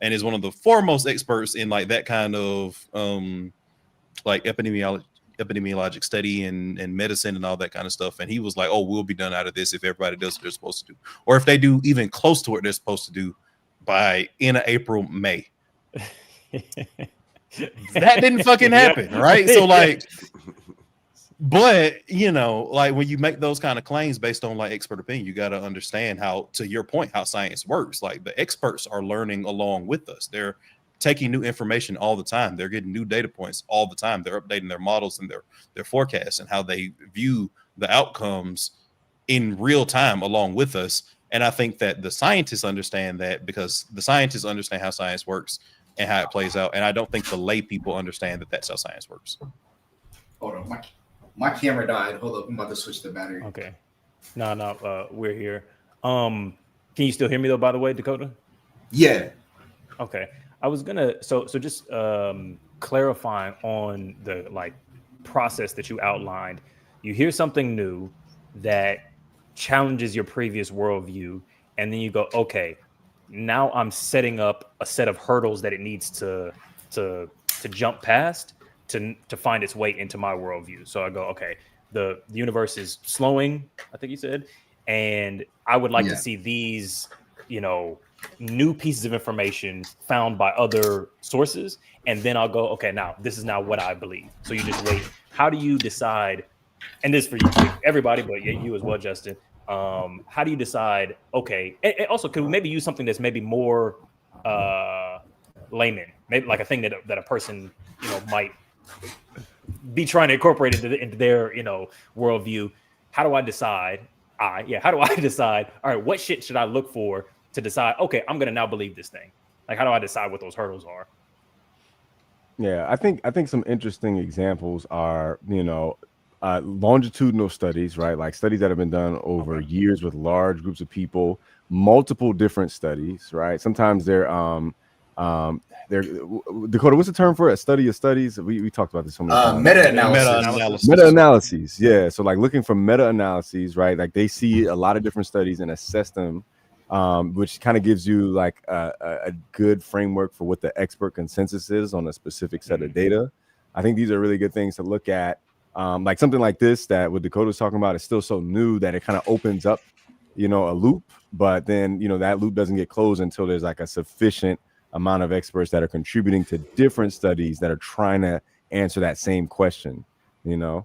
and is one of the foremost experts in like that kind of like epidemiologic study and medicine and all that kind of stuff. And he was like, oh, we'll be done out of this if everybody does what they're supposed to do. Or if they do even close to what they're supposed to do by end of April, May. That didn't fucking happen, right? So like, but like when you make those kind of claims based on like expert opinion, you got to understand how, to your point, how science works. Like the experts are learning along with us. They're taking new information all the time. They're getting new data points all the time. They're updating their models and their forecasts and how they view the outcomes in real time along with us. And I think that the scientists understand that because the scientists understand how science works and how it plays out. And I don't think the lay people understand that that's how science works. Hold on, my camera died. Hold up, I'm about to switch the battery. Okay. No, we're here. Can you still hear me though, by the way, Dakota? Yeah. Okay. I was gonna so just clarifying on the like process that you outlined. You hear something new that challenges your previous worldview, and then you go, okay, now I'm setting up a set of hurdles that it needs to jump past to find its way into my worldview. So I go, okay, the universe is slowing, I think you said, and I would like to see these, new pieces of information found by other sources, and then I'll go, okay, now this is now what I believe. So you just wait. How do you decide? And this is for you, everybody, but you as well, Justin. How do you decide? Okay, and also could we maybe use something that's maybe more layman, maybe like a thing that a person might be trying to incorporate into their worldview. How do I decide? How do I decide? All right, what shit should I look for to decide, okay, I'm going to now believe this thing? Like, how do I decide what those hurdles are? Yeah, I think some interesting examples are, longitudinal studies, right? Like studies that have been done over years with large groups of people, multiple different studies, right? Sometimes they're Dakota, what's the term for it? A study of studies? We talked about this so many times. Meta-analysis. Yeah. So like looking for meta-analyses, right? Like they see a lot of different studies and assess them, which kind of gives you like a good framework for what the expert consensus is on a specific set of data. I think these are really good things to look at. Like something like this that what Dakota's talking about is still so new that it kind of opens up, a loop, but then, that loop doesn't get closed until there's like a sufficient amount of experts that are contributing to different studies that are trying to answer that same question, So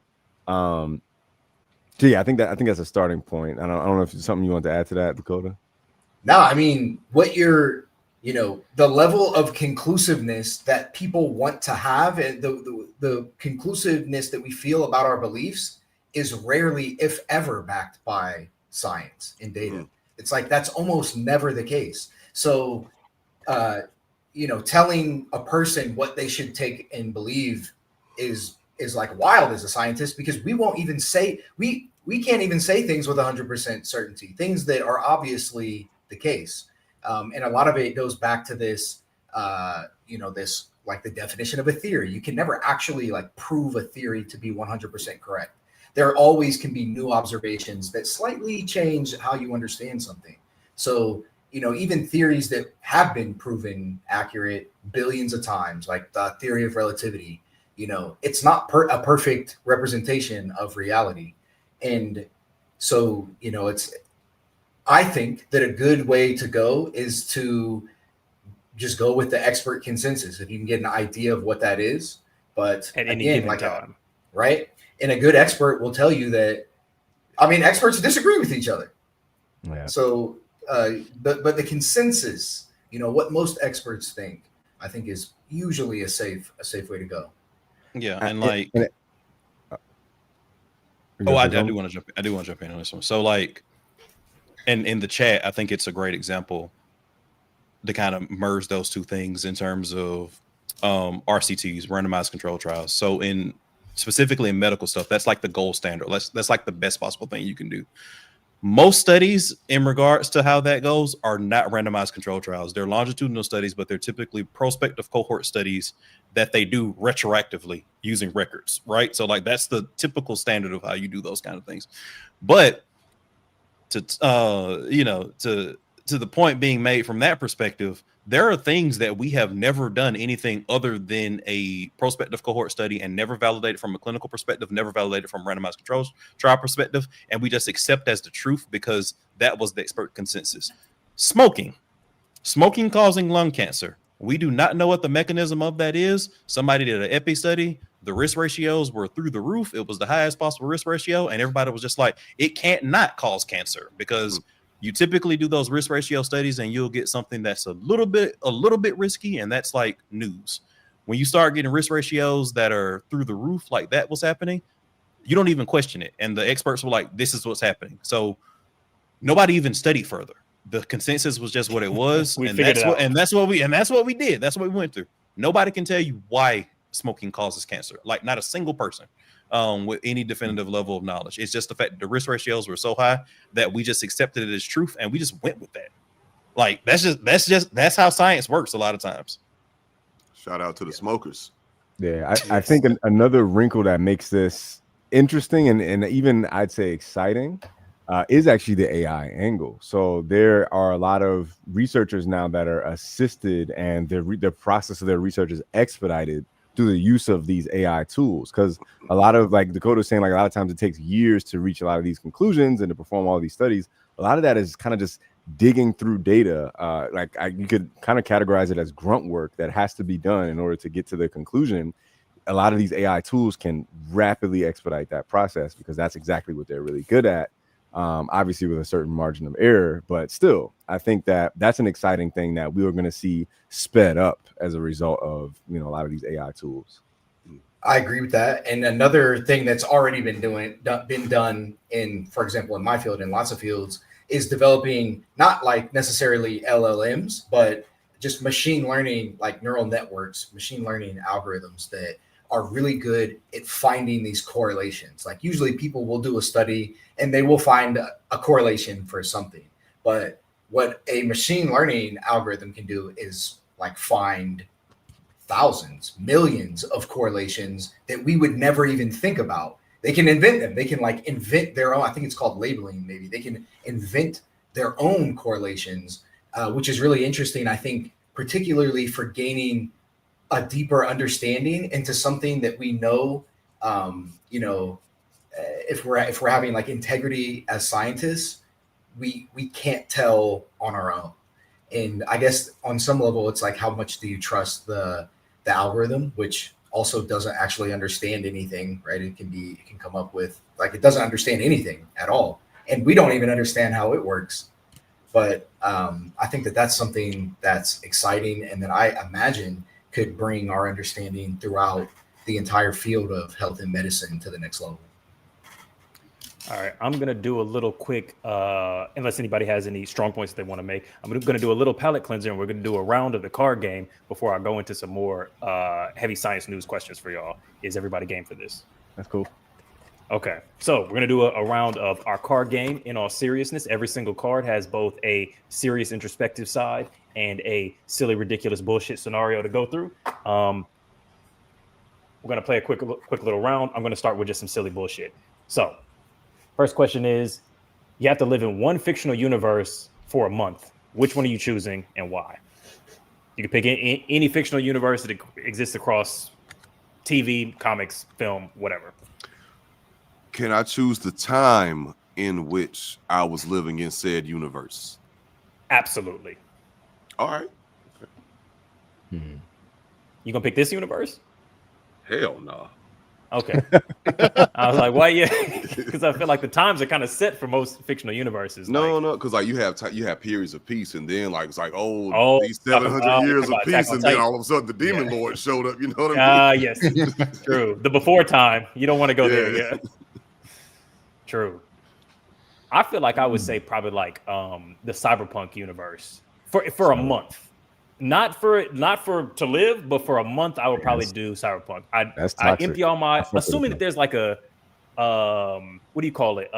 yeah, I think that's a starting point. I don't know if there's something you want to add to that, Dakota. No, I mean, what you're, the level of conclusiveness that people want to have, and the conclusiveness that we feel about our beliefs is rarely, if ever, backed by science and data. It's like that's almost never the case. So, telling a person what they should take and believe is like wild as a scientist, because we won't even say, we can't even say things with 100% certainty, things that are obviously the case. And a lot of it goes back to this, this, like the definition of a theory. You can never actually like prove a theory to be 100% correct. There always can be new observations that slightly change how you understand something. So, even theories that have been proven accurate billions of times, like the theory of relativity, it's not a perfect representation of reality. And so, I think that a good way to go is to just go with the expert consensus if you can get an idea of what that is. But at any given time, right? And a good expert will tell you that, experts disagree with each other. Yeah. So, but the consensus, what most experts think, I think is usually a safe way to go. Yeah, and like, I do want to jump in on this one. So like, and in the chat, I think it's a great example to kind of merge those two things in terms of RCTs, randomized control trials. So specifically in medical stuff, that's like the gold standard. That's like the best possible thing you can do. Most studies in regards to how that goes are not randomized control trials. They're longitudinal studies, but they're typically prospective cohort studies that they do retroactively using records, right? So like that's the typical standard of how you do those kind of things. But to the point being made from that perspective, there are things that we have never done anything other than a prospective cohort study and never validated from a clinical perspective, never validated from a randomized control trial perspective, and we just accept as the truth because that was the expert consensus. Smoking causing lung cancer. We do not know what the mechanism of that is. Somebody did an epi study. The risk ratios were through the roof. It was the highest possible risk ratio, and everybody was just like, it can't not cause cancer, because you typically do those risk ratio studies and you'll get something that's a little bit risky, and that's like news. When you start getting risk ratios that are through the roof, like that was happening, you don't even question it. And the experts were like, this is what's happening. So nobody even studied further. The consensus was just what it was. And that's what we did. That's what we went through. Nobody can tell you why smoking causes cancer. Like not a single person with any definitive level of knowledge. It's just the fact that the risk ratios were so high that we just accepted it as truth and we just went with that. Like that's how science works a lot of times. Shout out to the smokers. Yeah, I think another wrinkle that makes this interesting and even I'd say exciting is actually the AI angle. So there are a lot of researchers now that are assisted, and the process of their research is expedited through the use of these AI tools. Because a lot of, like Dakota was saying, like a lot of times it takes years to reach a lot of these conclusions and to perform all these studies. A lot of that is kind of just digging through data. You could kind of categorize it as grunt work that has to be done in order to get to the conclusion. A lot of these AI tools can rapidly expedite that process because that's exactly what they're really good at. Obviously with a certain margin of error, but still, I think that that's an exciting thing that we are going to see sped up as a result of, a lot of these AI tools. I agree with that. And another thing that's already been done in, for example, in my field, in lots of fields, is developing not like necessarily LLMs, but just machine learning, like neural networks, machine learning algorithms that are really good at finding these correlations. Like usually people will do a study and they will find a correlation for something. But what a machine learning algorithm can do is like find thousands, millions of correlations that we would never even think about. They can invent them. They can like invent their own, I think it's called labeling maybe. They can invent their own correlations, which is really interesting, I think, particularly for gaining a deeper understanding into something that we know, if we're having like integrity as scientists, we can't tell on our own. And I guess on some level, it's like, how much do you trust the algorithm, which also doesn't actually understand anything, right? It can come up with, like, it doesn't understand anything at all. And we don't even understand how it works. But I think that that's something that's exciting and that I imagine could bring our understanding throughout the entire field of health and medicine to the next level. All right, I'm gonna do a little quick, unless anybody has any strong points that they want to make. I'm gonna do a little palate cleanser, and we're gonna do a round of the card game before I go into some more heavy science news questions for y'all. Is everybody game for this? That's cool. Okay, so we're gonna do a round of our card game. In all seriousness, every single card has both a serious introspective side and a silly, ridiculous bullshit scenario to go through. We're gonna play a quick little round. I'm gonna start with just some silly bullshit. So. First question is, you have to live in one fictional universe for a month. Which one are you choosing and why? You can pick any fictional universe that exists across TV, comics, film, whatever. Can I choose the time in which I was living in said universe? Absolutely. All right. You gonna pick this universe? Hell no. Okay. I was like, why? Yeah, because I feel like the times are kind of set for most fictional universes. No, because like you have periods of peace, and then like it's like these 700 years of peace, and then all of a sudden the demon lord showed up. You know what I mean? Yes, true. The before time, you don't want to go there. Yeah, true. I feel like I would say probably like the cyberpunk universe for a month. Not for to live, but for a month, I would probably do cyberpunk. I empty all my, assuming that there's like a what do you call it,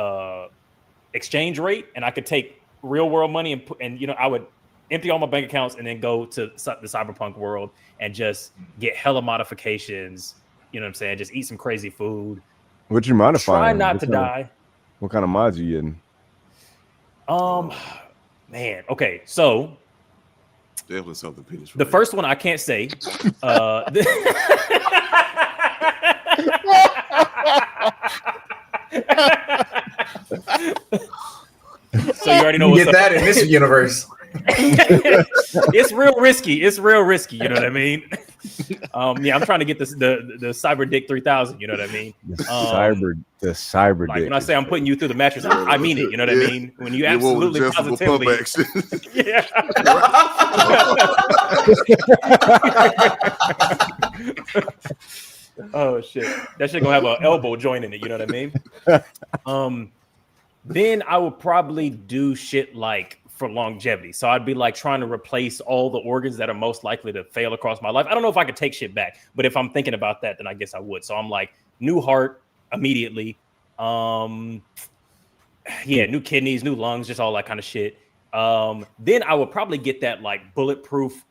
exchange rate, and I could take real world money and I would empty all my bank accounts and then go to the cyberpunk world and just get hella modifications. You know what I'm saying? Just eat some crazy food. What you modifying? Try not to die. What kind of mods you getting? Man. Okay, so. Definitely something penis. The first one I can't say. So you already know what's get that in this universe. It's real risky. It's real risky. You know what I mean? Yeah, I'm trying to get the Cyber Dick 3000. You know what I mean? The cyber like dick. When I say I'm putting you through the mattress, I mean it. You know what I mean? When you absolutely positively, yeah. Oh shit, that shit gonna have an elbow joint in it. You know what I mean? Then I would probably do shit like for longevity. So I'd be like trying to replace all the organs that are most likely to fail across my life. I don't know if I could take shit back, but if I'm thinking about that, then I guess I would. So I'm like new heart immediately. New kidneys, new lungs, just all that kind of shit. Then I would probably get that like bulletproof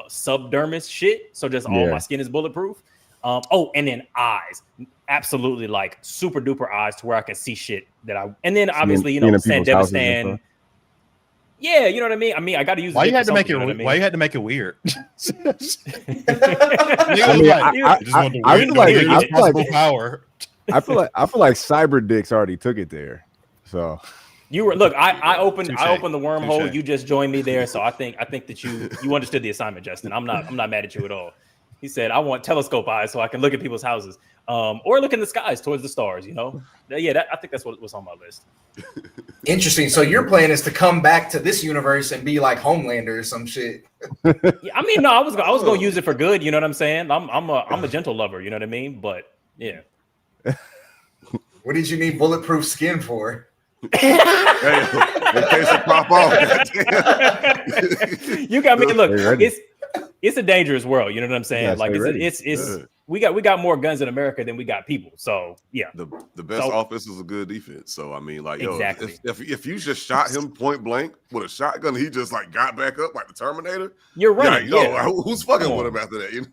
subdermis shit. So just all my skin is bulletproof. And then eyes, absolutely like super duper eyes to where I can see shit that and then obviously, Devastan. Yeah, you know what I mean? I mean, I got to use why you had to make it why you had to make it weird. I feel like Cyber Dicks already took it there. So you were I opened the wormhole. You just joined me there. So I think that you understood the assignment, Justin. I'm not mad at you at all. He said, I want telescope eyes so I can look at people's houses or look in the skies towards the stars, you know? Yeah, I think that's what was on my list. Interesting. So your plan is to come back to this universe and be like Homelander or some shit. Yeah, I mean, no, I was going to use it for good. You know what I'm saying? I'm a gentle lover. You know what I mean? But yeah. What did you need bulletproof skin for? In case it pop off. You got me. Look, it's a dangerous world. You know what I'm saying? Like it's we got more guns in America than we got people. So yeah, the best offense is a good defense. So I mean, like, exactly. If you just shot him point blank with a shotgun, he just like got back up like the Terminator. You're right. Who's fucking with him after that? You know?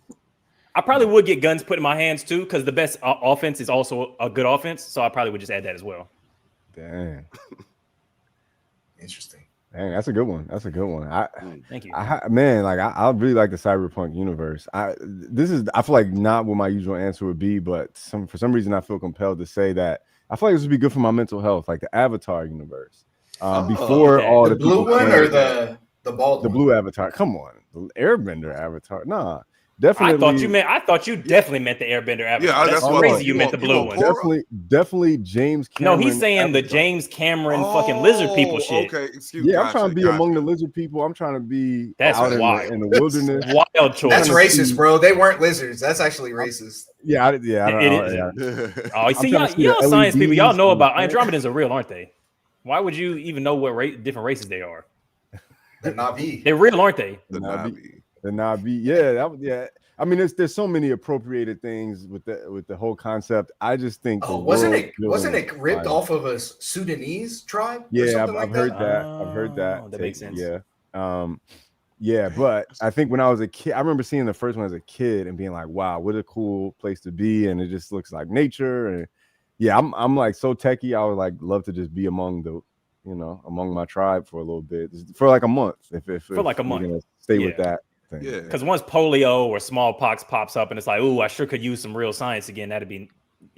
I probably would get guns put in my hands too, because the best offense is also a good offense. So I probably would just add that as well. Damn. Interesting. Dang, that's a good one. Thank you. I really like the cyberpunk universe. I feel like not what my usual answer would be, but for some reason I feel compelled to say that I feel like this would be good for my mental health, like the Avatar universe. Before all the blue one or the bald the one? blue Avatar. Come on, the Airbender Avatar. Nah, definitely. I thought you definitely meant the Airbender avatar. Yeah, that's crazy. You meant the blue one. Definitely James Cameron. No, he's saying avatar. The James Cameron fucking lizard people shit. Okay, I'm trying to be among the lizard people. I'm trying to be out in the wilderness. Wild choice. That's racist, bro. They weren't lizards. That's actually racist. I don't know. Oh, see, y'all science people, y'all know about Andromedans are real, aren't they? Why would you even know what different races they are? The Na'vi. They're real, aren't they? The Na'vi. Yeah. I mean, there's so many appropriated things with the whole concept. I just think wasn't it ripped off of a Sudanese tribe? Yeah, I've heard that. I've heard that. That makes sense. Yeah. But I think when I was a kid, I remember seeing the first one as a kid and being like, wow, what a cool place to be. And it just looks like nature. And yeah, I'm like so techie. I would like love to just be among my tribe for a little bit, for like a month. If like a month, stay with that. Yeah, because once polio or smallpox pops up and it's like, oh, I sure could use some real science again, that'd be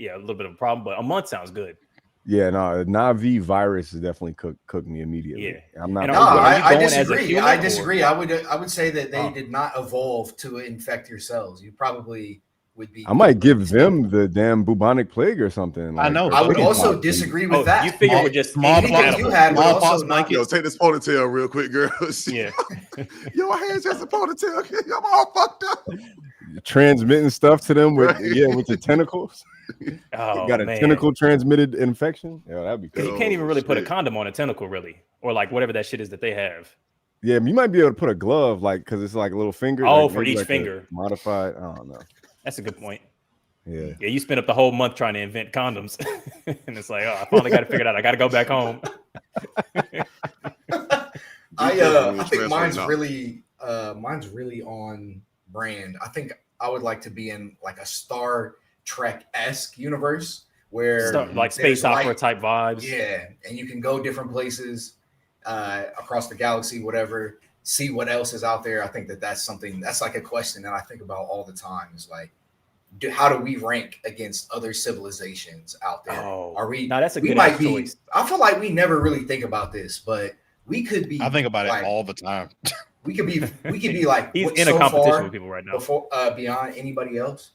a little bit of a problem. But a month sounds good. Yeah, no, Na'vi virus is definitely cooked me immediately. Yeah, I'm not. I disagree. I disagree. I would say that they did not evolve to infect your cells. You probably would be. I might give them the damn bubonic plague or something. I know. I would also disagree with that. You figure we're just anything you had would also not. Yo, take this ponytail real quick, girl. Yeah. Your hair's just a ponytail. I'm all fucked up. Transmitting stuff to them with the tentacles. Oh, got a tentacle transmitted infection. Yeah, that'd be cool. You can't even really put a condom on a tentacle, really, or like whatever that shit is that they have. Yeah, you might be able to put a glove, like because it's like a little finger. Oh, like, for each like finger. Modified. I don't know. That's a good point. Yeah. Yeah, you spent up the whole month trying to invent condoms, and it's like, I finally got it figured out. I got to go back home. I think mine's really on brand. I think I would like to be in like a Star Trek-esque universe where like space opera type vibes. Yeah, and you can go different places across the galaxy, whatever. See what else is out there. I think that's like a question that I think about all the time. Is like, how do we rank against other civilizations out there? Are we? No, that's a good choice. I feel like we never really think about this, but we could be. I think about it all the time. We could be like he's in a competition with people right now. Before beyond anybody else.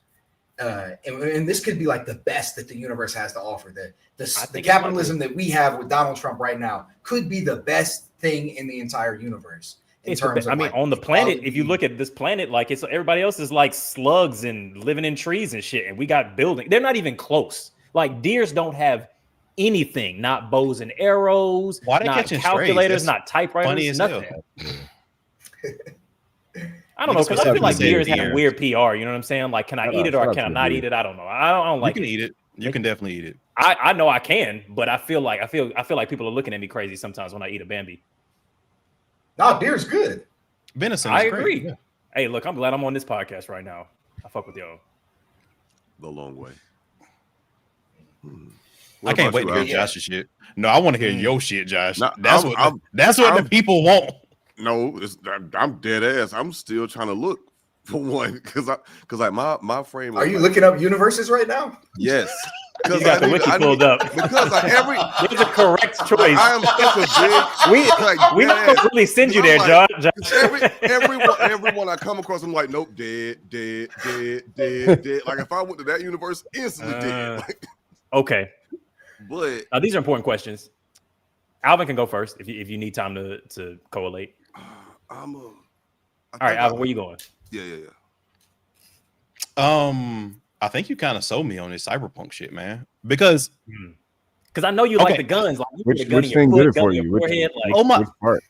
And this could be like the best that the universe has to offer. The capitalism that we have with Donald Trump right now could be the best thing in the entire universe. On the planet, if you look at this planet, like everybody else is like slugs and living in trees and shit, and we got buildings. They're not even close. Like deers don't have anything, not bows and arrows, not calculators, not typewriters, nothing. I don't know, because I feel like deers have weird PR. You know what I'm saying? Like, can I eat it or can I not eat it? I don't know. I don't like. You can eat it. You can definitely eat it. I know I can, but I feel like people are looking at me crazy sometimes when I eat a Bambi. No, deer's good. Venison. I agree. Yeah. Hey, look, I'm glad I'm on this podcast right now. I fuck with y'all. The long way. I can't wait to hear Josh's shit. No, I want to hear your shit, Josh. No, that's what the people want. No, I'm dead ass. I'm still trying to look for one because like my frame. Are you looking up universes right now? Yes. He's got the wiki pulled up. Because it's a correct choice. I am such a big. We don't really send you there, like, Josh. Everyone I come across, I'm like, nope, dead. Like if I went to that universe, instantly dead. Like, okay. But these are important questions. Alvin can go first if you need time to collate. All right, Alvin, where you going? Yeah. I think you kind of sold me on this cyberpunk shit, man. Because I know you like the guns. Like, which thing did it for you? Which part?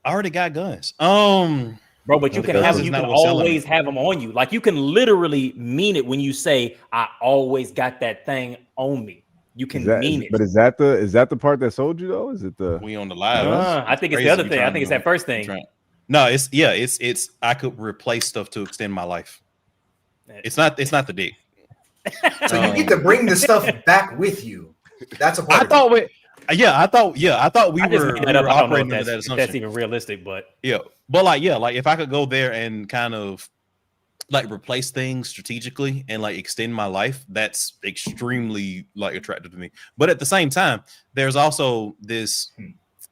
I already got guns. Bro, but you can always have them on you. Like you can literally mean it when you say, "I always got that thing on me." You can mean it. But is that the part that sold you though? Is it the we on the live? I think it's the other thing. I think it's that first thing. No, it's I could replace stuff to extend my life. It's not the dick. So you need to bring the stuff back with you. That's a part. I thought we were operating under that assumption. That's even realistic, but like if I could go there and kind of like replace things strategically and like extend my life, that's extremely like attractive to me. But at the same time, there's also this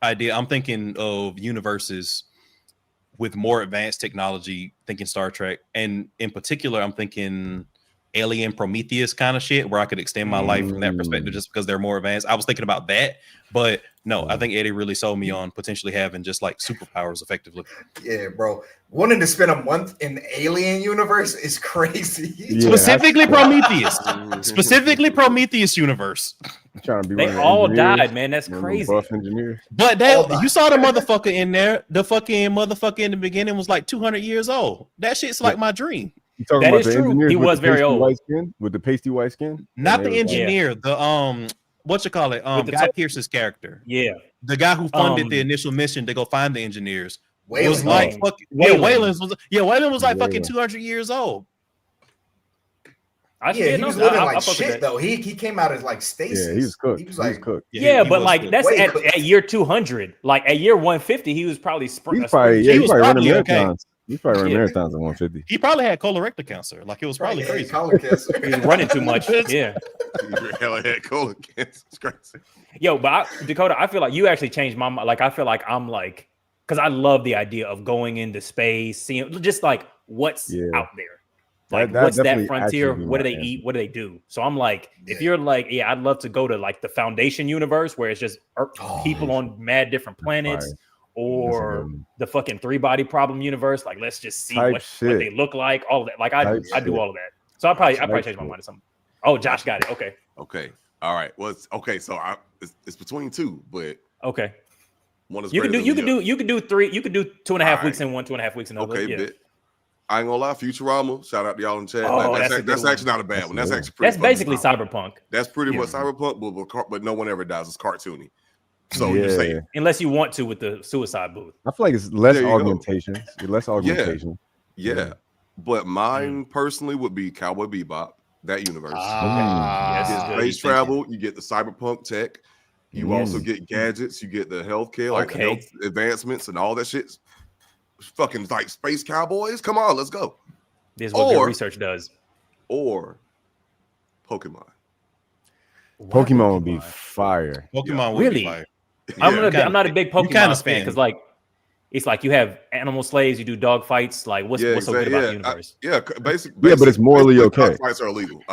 idea. I'm thinking of universes with more advanced technology, thinking Star Trek, and in particular, I'm thinking Alien Prometheus kind of shit, where I could extend my life from that perspective just because they're more advanced. I was thinking about that, but no, I think Eddie really sold me on potentially having just like superpowers effectively. Yeah, bro. Wanting to spend a month in the Alien universe is crazy. Yeah, specifically Prometheus. Specifically Prometheus universe. Trying to be they all died, man. That's crazy. Buff engineers. But you saw the motherfucker in there. The fucking motherfucker in the beginning was like 200 years old. That shit's like my dream. You talking that about is the true. He was very old. White skin, with the pasty white skin? Not the engineer. The what you call it? Guy Pearce's character. Yeah. The guy who funded the initial mission to go find the engineers. Wayland. Was like fucking Wayland was like fucking 200 years old. He was living like shit though. He came out as like stasis. Yeah, he was cooked. He was like cooked. Yeah, but like that's at year 200. Like at year 150, he was probably he was probably running marathons. Okay. He's probably running marathons at 150. He probably had colorectal cancer. Like it was probably crazy. Colon cancer. He was running too much. Yeah. Hell, had colon cancer. It's crazy. Yo, but Dakota, I feel like you actually changed my mind. Like I feel like I'm like, because I love the idea of going into space, seeing just like what's out there. Like what's that frontier? What do they eat? What do they do? So I'm like, if you're like, yeah, I'd love to go to like the Foundation universe where it's just people on mad different planets, or the fucking 3-body problem universe. Like, let's just see what they look like. All of that. Like I do all of that. So I probably change my mind to something. Oh, Josh got it. Okay. All right. Well, so it's between two, but okay. One is you can do 3. You could do 2.5 weeks in one, 2.5 weeks in another. Okay, yeah. I ain't gonna lie, Futurama. Shout out to y'all in chat. Oh, that's actually not a bad one. That's actually pretty. That's basically cyberpunk. That's pretty much cyberpunk, but no one ever dies. It's cartoony. So you're saying, unless you want to with the suicide booth. I feel like it's less augmentation. Less augmentation. Yeah. But mine personally would be Cowboy Bebop. That universe. Space travel. You get the cyberpunk tech. You also get gadgets. You get the healthcare, like health advancements and all that shit. Fucking like space cowboys. Come on, let's go. This is what good research does. Or Pokemon. Pokemon would be fire. Pokemon would be fire. I'm not a big Pokemon fan because like it's like you have animal slaves, you do dog fights. Like what's so good about the universe? Basically, but it's morally okay. Dog fights are illegal.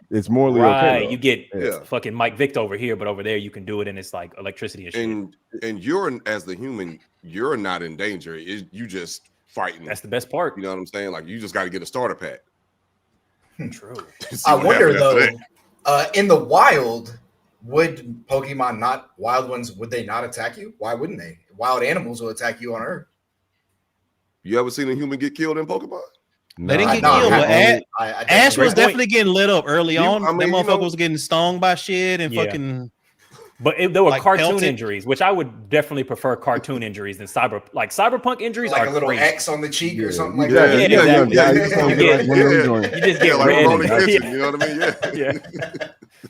It's morally okay. You get fucking Mike Victor over here, but over there you can do it, and it's like electricity and shit. And you're as the human, you're not in danger. You just fighting. That's the best part. You know what I'm saying? Like you just got to get a starter pack. True. I wonder though, in the wild, would Pokemon wild ones, would they not attack you? Why wouldn't they? Wild animals will attack you on Earth. You ever seen a human get killed in Pokemon? They didn't get killed, but Ash was definitely getting lit up early on. That motherfucker was getting stung by shit and fucking. But there were like cartoon injuries, which I would definitely prefer cartoon injuries than cyberpunk injuries. Like are a little crazy. X on the cheek or something like that. You just get red. You know what I mean? Yeah.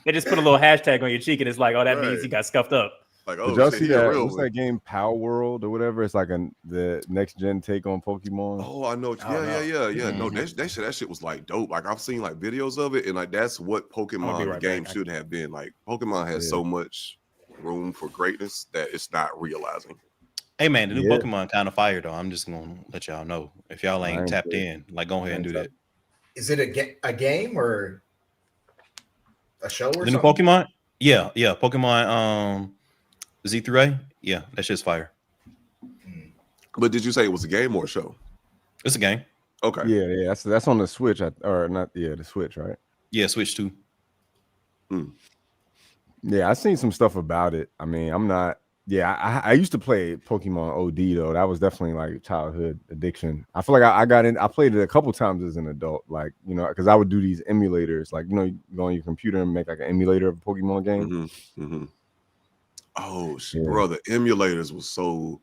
They just put a little hashtag on your cheek, and it's like, oh, that means you got scuffed up. Like, did y'all see that? What's that game, Power World or whatever? It's like the next gen take on Pokemon. Oh, I know. Yeah. No, that shit was like dope. Like I've seen like videos of it, and like that's what Pokemon game should have been. Like Pokemon has so much room for greatness that it's not realizing. Hey man, the new Pokemon kind of fire though. I'm just gonna let y'all know if y'all ain't tapped in. Like, go ahead and do that. Is it a game or a show or something? The new Pokemon? Yeah. Pokemon Z through A, that shit's fire. But did you say it was a game or a show? It's a game. Okay. Yeah. That's on the Switch, the Switch, right? Yeah, Switch 2. Yeah, I seen some stuff about it. I mean, I'm not. Yeah, I used to play Pokemon OD though. That was definitely like childhood addiction. I feel like I got in. I played it a couple times as an adult, like because I would do these emulators, like you go on your computer and make like an emulator of a Pokemon game. Oh, bro, the emulators was so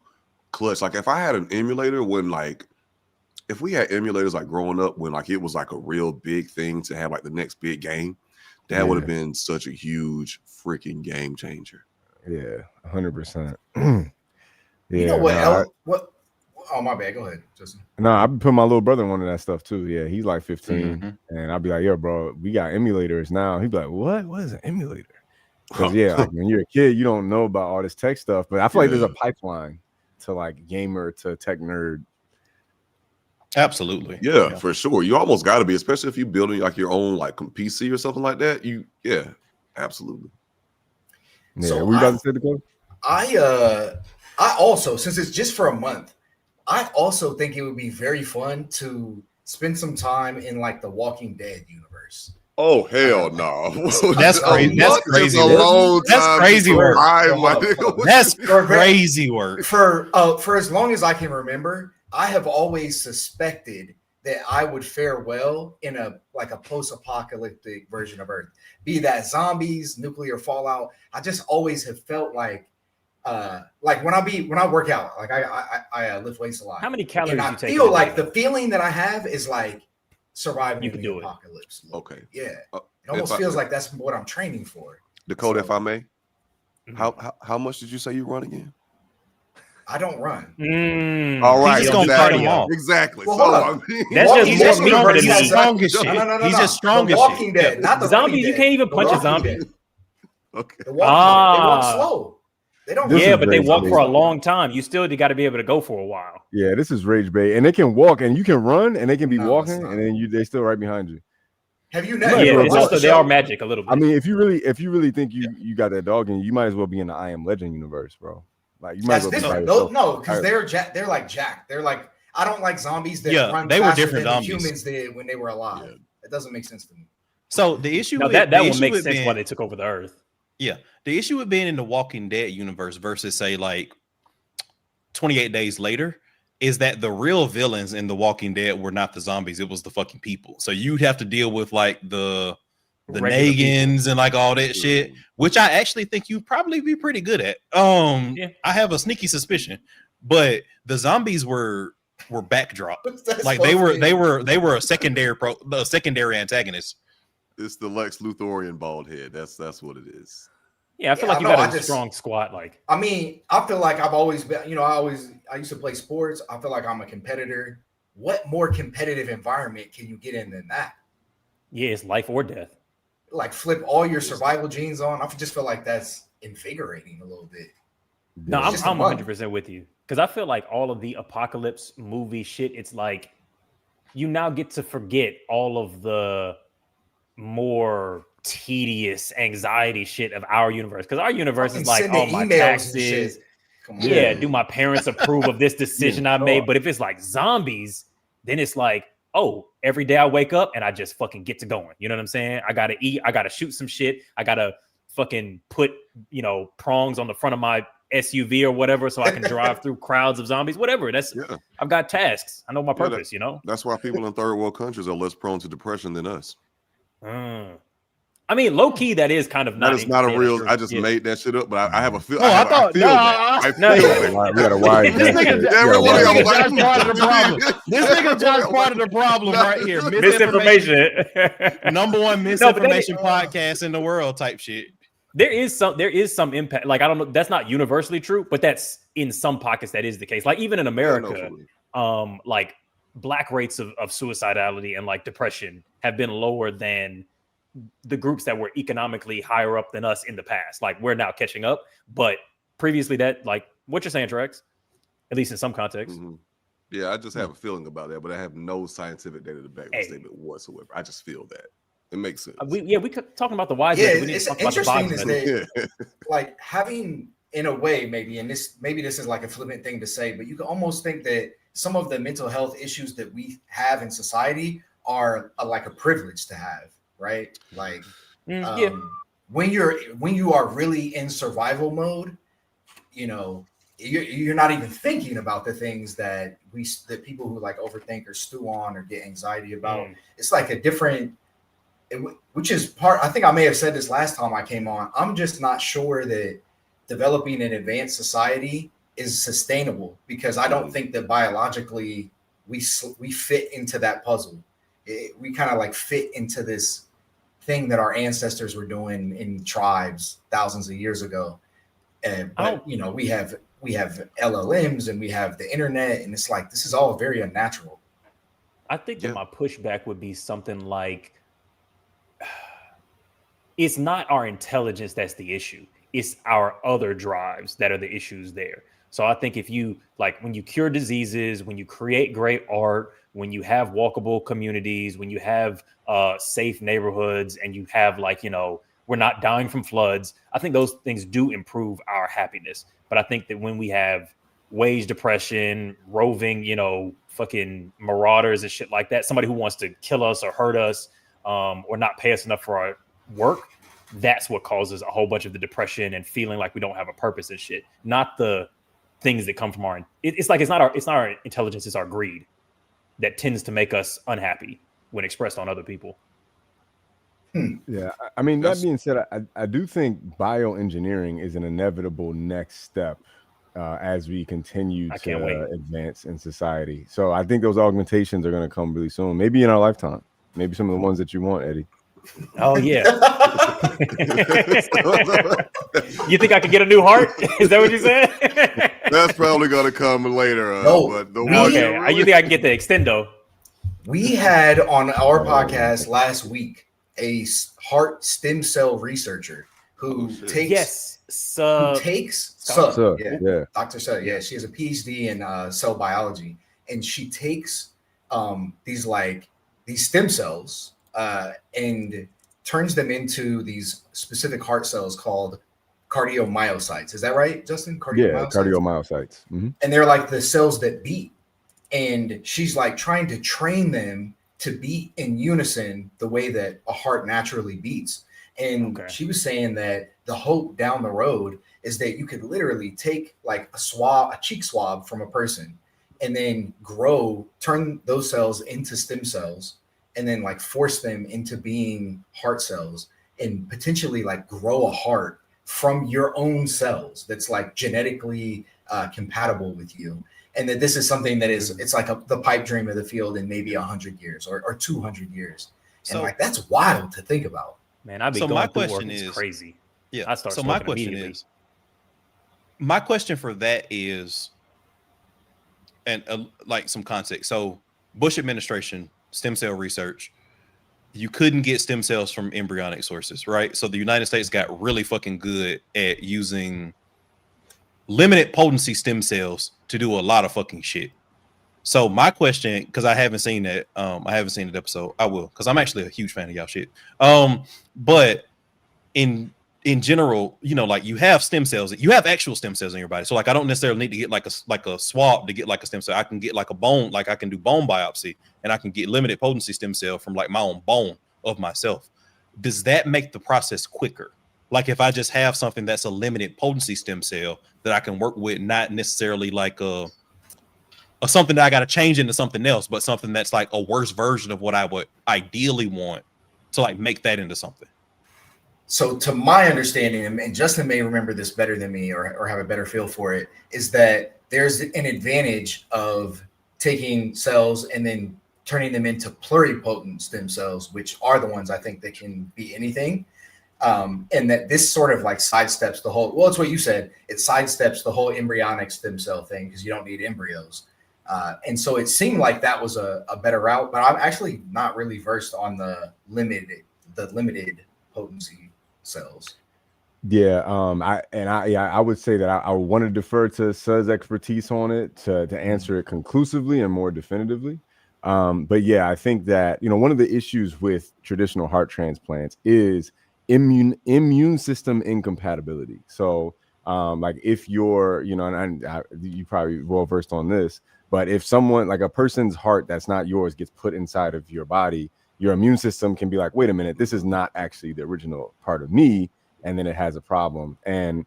clutch. Like if I had an emulator if we had emulators like growing up when like it was like a real big thing to have like the next big game, that would have been such a huge freaking game changer. Yeah, 100%. You know what? What? Oh, my bad. Go ahead, Justin. No, I put my little brother in one of that stuff too. Yeah, he's like 15, and I'd be like, "Yo, bro, we got emulators now." He'd be like, "What? What is an emulator?" Because like when you're a kid, you don't know about all this tech stuff. But I feel like there's a pipeline to like gamer to tech nerd. Absolutely. Yeah, for sure. You almost got to be, especially if you're building like your own like PC or something like that. Yeah, absolutely. Yeah, so we about to say the code? I also, since it's just for a month, I also think it would be very fun to spend some time in like the Walking Dead universe. Oh hell no! That's crazy. That's crazy. That's crazy work. That's crazy work. For as long as I can remember, I have always suspected that I would fare well in a post-apocalyptic version of Earth, be that zombies, nuclear fallout. I just always have felt like when I work out, like I lift weights a lot. How many calories and you I take? feel like the feeling that I have is like surviving you can the do apocalypse. Okay. Yeah. It almost feels like that's what I'm training for. Dakota, if I may, how much did you say you run again? I don't run. All right, he's just gonna fight them all. Exactly. Well, so I mean, that's just more meat than he's strong as shit. No. He's just strong as Walking shit. Dead, not the zombies. You can't even punch a zombie. Okay. The Walking Dead, they walk slow. They don't. Yeah, but they walk for a long time. You still got to be able to go for a while. Yeah, this is rage bait, and they can walk, and you can run, and they can be walking, and then they still right behind you. Have you never? Yeah, it's also they are magic a little bit. I mean, if you really think you got that dog in you, you might as well be in the I Am Legend universe, bro. Like you might as well. No, because they're like Jack. They're like, I don't like zombies that run they were faster different than zombies. the humans did when they were alive. It doesn't make sense to me. So the issue that would make sense why they took over the Earth. Yeah, the issue with being in the Walking Dead universe versus say like 28 Days Later is that the real villains in the Walking Dead were not the zombies; it was the fucking people. So you'd have to deal with like the Nagans and like all that shit, which I actually think you'd probably be pretty good at. I have a sneaky suspicion, but the zombies were backdrop. Like they were a secondary antagonist. It's the Lex Luthorian bald head. That's what it is. Yeah, I feel like you got a strong squad. Like, I mean, I feel like I've always been, I used to play sports. I feel like I'm a competitor. What more competitive environment can you get in than that? Yeah, it's life or death. Like flip all your survival genes on. I just feel like that's invigorating a little bit. No, I'm 100% with you. Because I feel like all of the apocalypse movie shit, it's like you now get to forget all of the more tedious anxiety shit of our universe, because our universe is like, oh, my taxes, do my parents approve of this decision I made? But if it's like zombies, then it's like, oh, every day I wake up and I just fucking get to going. You know what I'm saying? I gotta eat, I gotta shoot some shit, I gotta fucking put prongs on the front of my SUV or whatever so I can drive through crowds of zombies, whatever. I've got tasks. I know my purpose. That's why people in third world countries are less prone to depression than us. I mean, low key, that is kind of not. That is not a real. I just made that shit up, but I have a feel. Oh, I feel that. We got a wide. This nigga Josh part of the problem right here. Misinformation. Number one misinformation podcast in the world type shit. There is some impact. Like, I don't know. That's not universally true, but that's in some pockets that is the case. Like even in America, like Black rates of suicidality and like depression have been lower than the groups that were economically higher up than us in the past. Like we're now catching up, but previously that, like what you're saying, Trex, at least in some context. Yeah, I just have a feeling about that, but I have no scientific data to back the statement whatsoever. I just feel that it makes sense. We could talking about the wise. Yeah, it's interesting is that like having in a way maybe this is like a flippant thing to say, but you can almost think that some of the mental health issues that we have in society are like a privilege to have. Right, like when you are really in survival mode, you're not even thinking about the things that people who like overthink or stew on or get anxiety about. It's like a different, which is part. I think I may have said this last time I came on. I'm just not sure that developing an advanced society is sustainable because I don't think that biologically we fit into that puzzle. We kind of like fit into this thing that our ancestors were doing in tribes thousands of years ago. But we have LLMs and we have the internet, and it's like this is all very unnatural. I think that my pushback would be something like it's not our intelligence that's the issue. It's our other drives that are the issues there. So I think if you like, when you cure diseases, when you create great art, when you have walkable communities, when you have safe neighborhoods, and you have like, you know, we're not dying from floods, I think those things do improve our happiness. But I think that when we have wage depression, roving, you know, fucking marauders and shit like that, somebody who wants to kill us or hurt us, or not pay us enough for our work, that's what causes a whole bunch of the depression and feeling like we don't have a purpose and shit. Not the things that come from our, it's not our intelligence, it's our greed that tends to make us unhappy when expressed on other people. Yeah, I mean, that being said, I do think bioengineering is an inevitable next step as we continue to advance in society. So I think those augmentations are going to come really soon, maybe in our lifetime, maybe some of the ones that you want, Eddie. Oh yeah. You think I could get a new heart? Is that what you said? That's probably gonna come later. No, but the okay. You think I can get the extendo? We had on our podcast last week a heart stem cell researcher who takes Dr. Suh. Yeah, she has a PhD in cell biology, and she takes these stem cells and turns them into these specific heart cells called cardiomyocytes. Is that right, Justin? Cardiomyocytes. Mm-hmm. And they're like the cells that beat. And she's like trying to train them to beat in unison the way that a heart naturally beats. And she was saying that the hope down the road is that you could literally take like a cheek swab from a person, and then turn those cells into stem cells, and then like force them into being heart cells, and potentially like grow a heart from your own cells that's like genetically compatible with you. And that this is something that it's like the pipe dream of the field in maybe 100 years or 200 years. And like, that's wild to think about. Man, I'd be going through work. It's crazy. Yeah. So my question for that is, and like some context. So Bush administration, stem cell research, you couldn't get stem cells from embryonic sources, right? So the United States got really fucking good at using limited potency stem cells to do a lot of fucking shit. So my question, because I haven't seen that, I haven't seen that episode. I will, because I'm actually a huge fan of y'all shit. But in general, you know, like you have stem cells, you have actual stem cells in your body. So like I don't necessarily need to get like a swab to get like a stem cell. I can get like a bone, like I can do bone biopsy, and I can get limited potency stem cell from like my own bone of myself. Does that make the process quicker? Like if I just have something that's a limited potency stem cell that I can work with, not necessarily like a something that I got to change into something else, but something that's like a worse version of what I would ideally want to like make that into something. So to my understanding, and Justin may remember this better than me or have a better feel for it, is that there's an advantage of taking cells and then turning them into pluripotent stem cells, which are the ones I think that can be anything. And that this sort of like sidesteps the whole, well, it's what you said, it sidesteps the whole embryonic stem cell thing because you don't need embryos. And so it seemed like that was a better route, but I'm actually not really versed on the limited potency cells. Yeah, I would say that I want to defer to Suh's expertise on it to answer it conclusively and more definitively. But yeah, I think that, you know, one of the issues with traditional heart transplants is immune system incompatibility. So like if you're, you know, and you probably well versed on this, but if someone, like a person's heart that's not yours gets put inside of your body, your immune system can be like, wait a minute, this is not actually the original part of me, and then it has a problem. And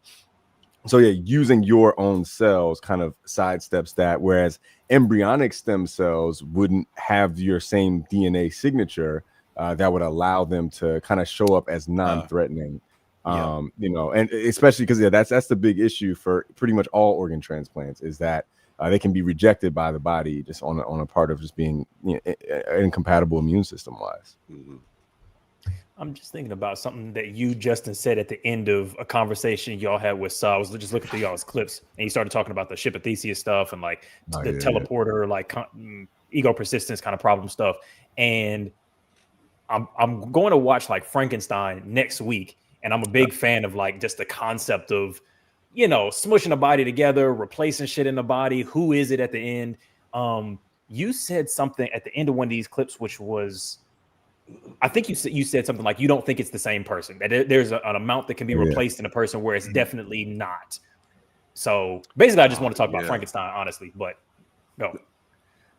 so yeah, using your own cells kind of sidesteps that, whereas embryonic stem cells wouldn't have your same DNA signature that would allow them to kind of show up as non-threatening. You know, and especially because that's the big issue for pretty much all organ transplants, is that they can be rejected by the body just on a part of just being, you know, incompatible immune system wise. Mm-hmm. I'm just thinking about something that you, Justin, said at the end of a conversation y'all had with Saul. I was just looking through y'all's clips, and you started talking about the ship of Theseus stuff and like the teleporter, like ego persistence kind of problem stuff. And I'm going to watch like Frankenstein next week, and I'm a big fan of like just the concept of you know, smushing the body together, replacing shit in the body. Who is it at the end? You said something at the end of one of these clips, which was, I think you said something like, you don't think it's the same person, that there's an amount that can be replaced in a person where it's definitely not. So basically, I just want to talk about Frankenstein, honestly, but no.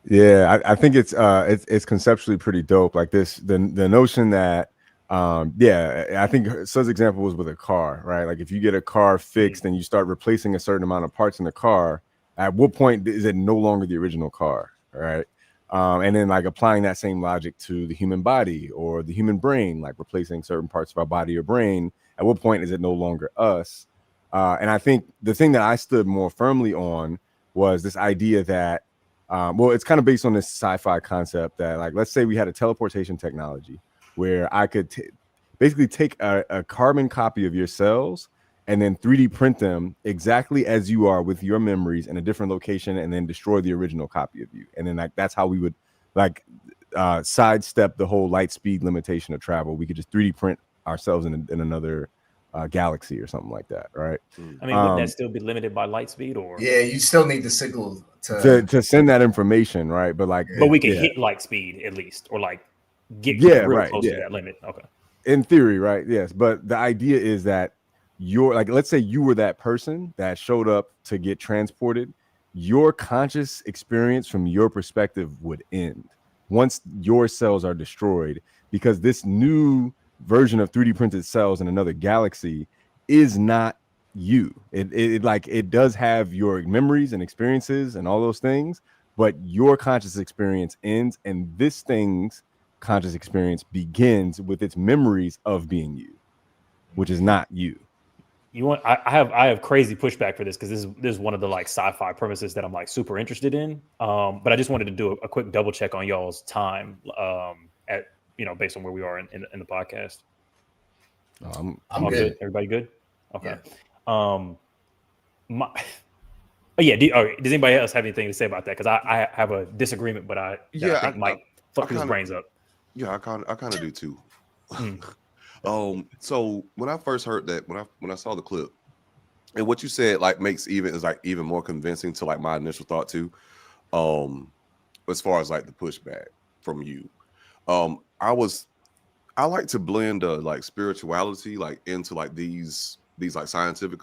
Yeah, I think it's conceptually pretty dope. Like the notion that I think Sud's example was with a car, right? Like if you get a car fixed and you start replacing a certain amount of parts in the car, at what point is it no longer the original car, right? And then like applying that same logic to the human body or the human brain, like replacing certain parts of our body or brain, at what point is it no longer us? And I think the thing that I stood more firmly on was this idea that, well, it's kind of based on this sci-fi concept that, like, let's say we had a teleportation technology where I could basically take a carbon copy of your cells and then 3D print them exactly as you are with your memories in a different location, and then destroy the original copy of you. And then like that's how we would like sidestep the whole light speed limitation of travel. We could just 3D print ourselves in another galaxy or something like that, right? I mean, would that still be limited by light speed, or? Yeah, you still need the signal to send that information, right? But like, but we can hit light speed at least, or like get real close to that limit. Okay. In theory, right? Yes, but the idea is that you're like, let's say you were that person that showed up to get transported. Your conscious experience from your perspective would end once your cells are destroyed, because this new version of 3D printed cells in another galaxy is not you. It does have your memories and experiences and all those things, but your conscious experience ends, and this thing's conscious experience begins with its memories of being you, which is not you. You want? I have crazy pushback for this, because this is one of the like sci-fi premises that I'm like super interested in. But I just wanted to do a quick double check on y'all's time, at, you know, based on where we are in the podcast. I'm good. Everybody good? Okay. Yeah. Does anybody else have anything to say about that? Because I have a disagreement, but I think might fuck his brains up. Yeah, I kind of do too. So when I first heard that, when I saw the clip, and what you said like makes even more convincing to like my initial thought too. As far as like the pushback from you, I like to blend like spirituality like into like these like scientific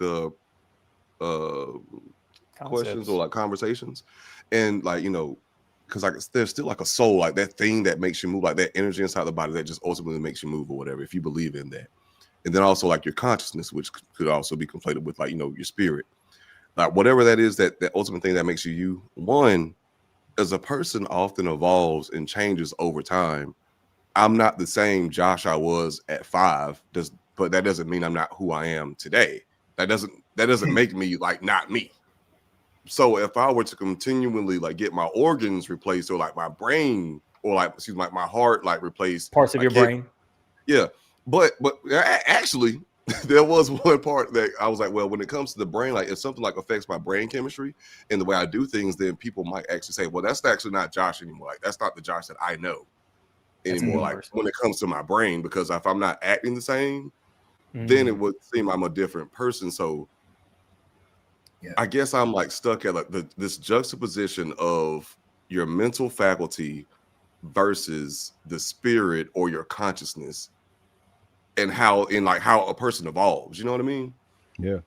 questions or like conversations, and like, you know, because like there's still like a soul, like that thing that makes you move, like that energy inside the body that just ultimately makes you move or whatever, if you believe in that. And then also like your consciousness, which could also be conflated with like, you know, your spirit, like whatever that is, that ultimate thing that makes you. One, as a person often evolves and changes over time. I'm not the same Josh I was at 5, but that doesn't mean I'm not who I am today. That doesn't make me like not me. So if I were to continually like get my organs replaced, or like my brain, or like my heart like replaced, parts of your brain. Yeah. But actually there was one part that I was like, well, when it comes to the brain, like if something like affects my brain chemistry and the way I do things, then people might actually say, well, that's actually not Josh anymore. Like that's not the Josh that I know anymore. Like when it comes to my brain, because if I'm not acting the same, then it would seem I'm a different person. So I guess I'm like stuck at like this juxtaposition of your mental faculty versus the spirit or your consciousness, and how a person evolves. You know what I mean? Yeah.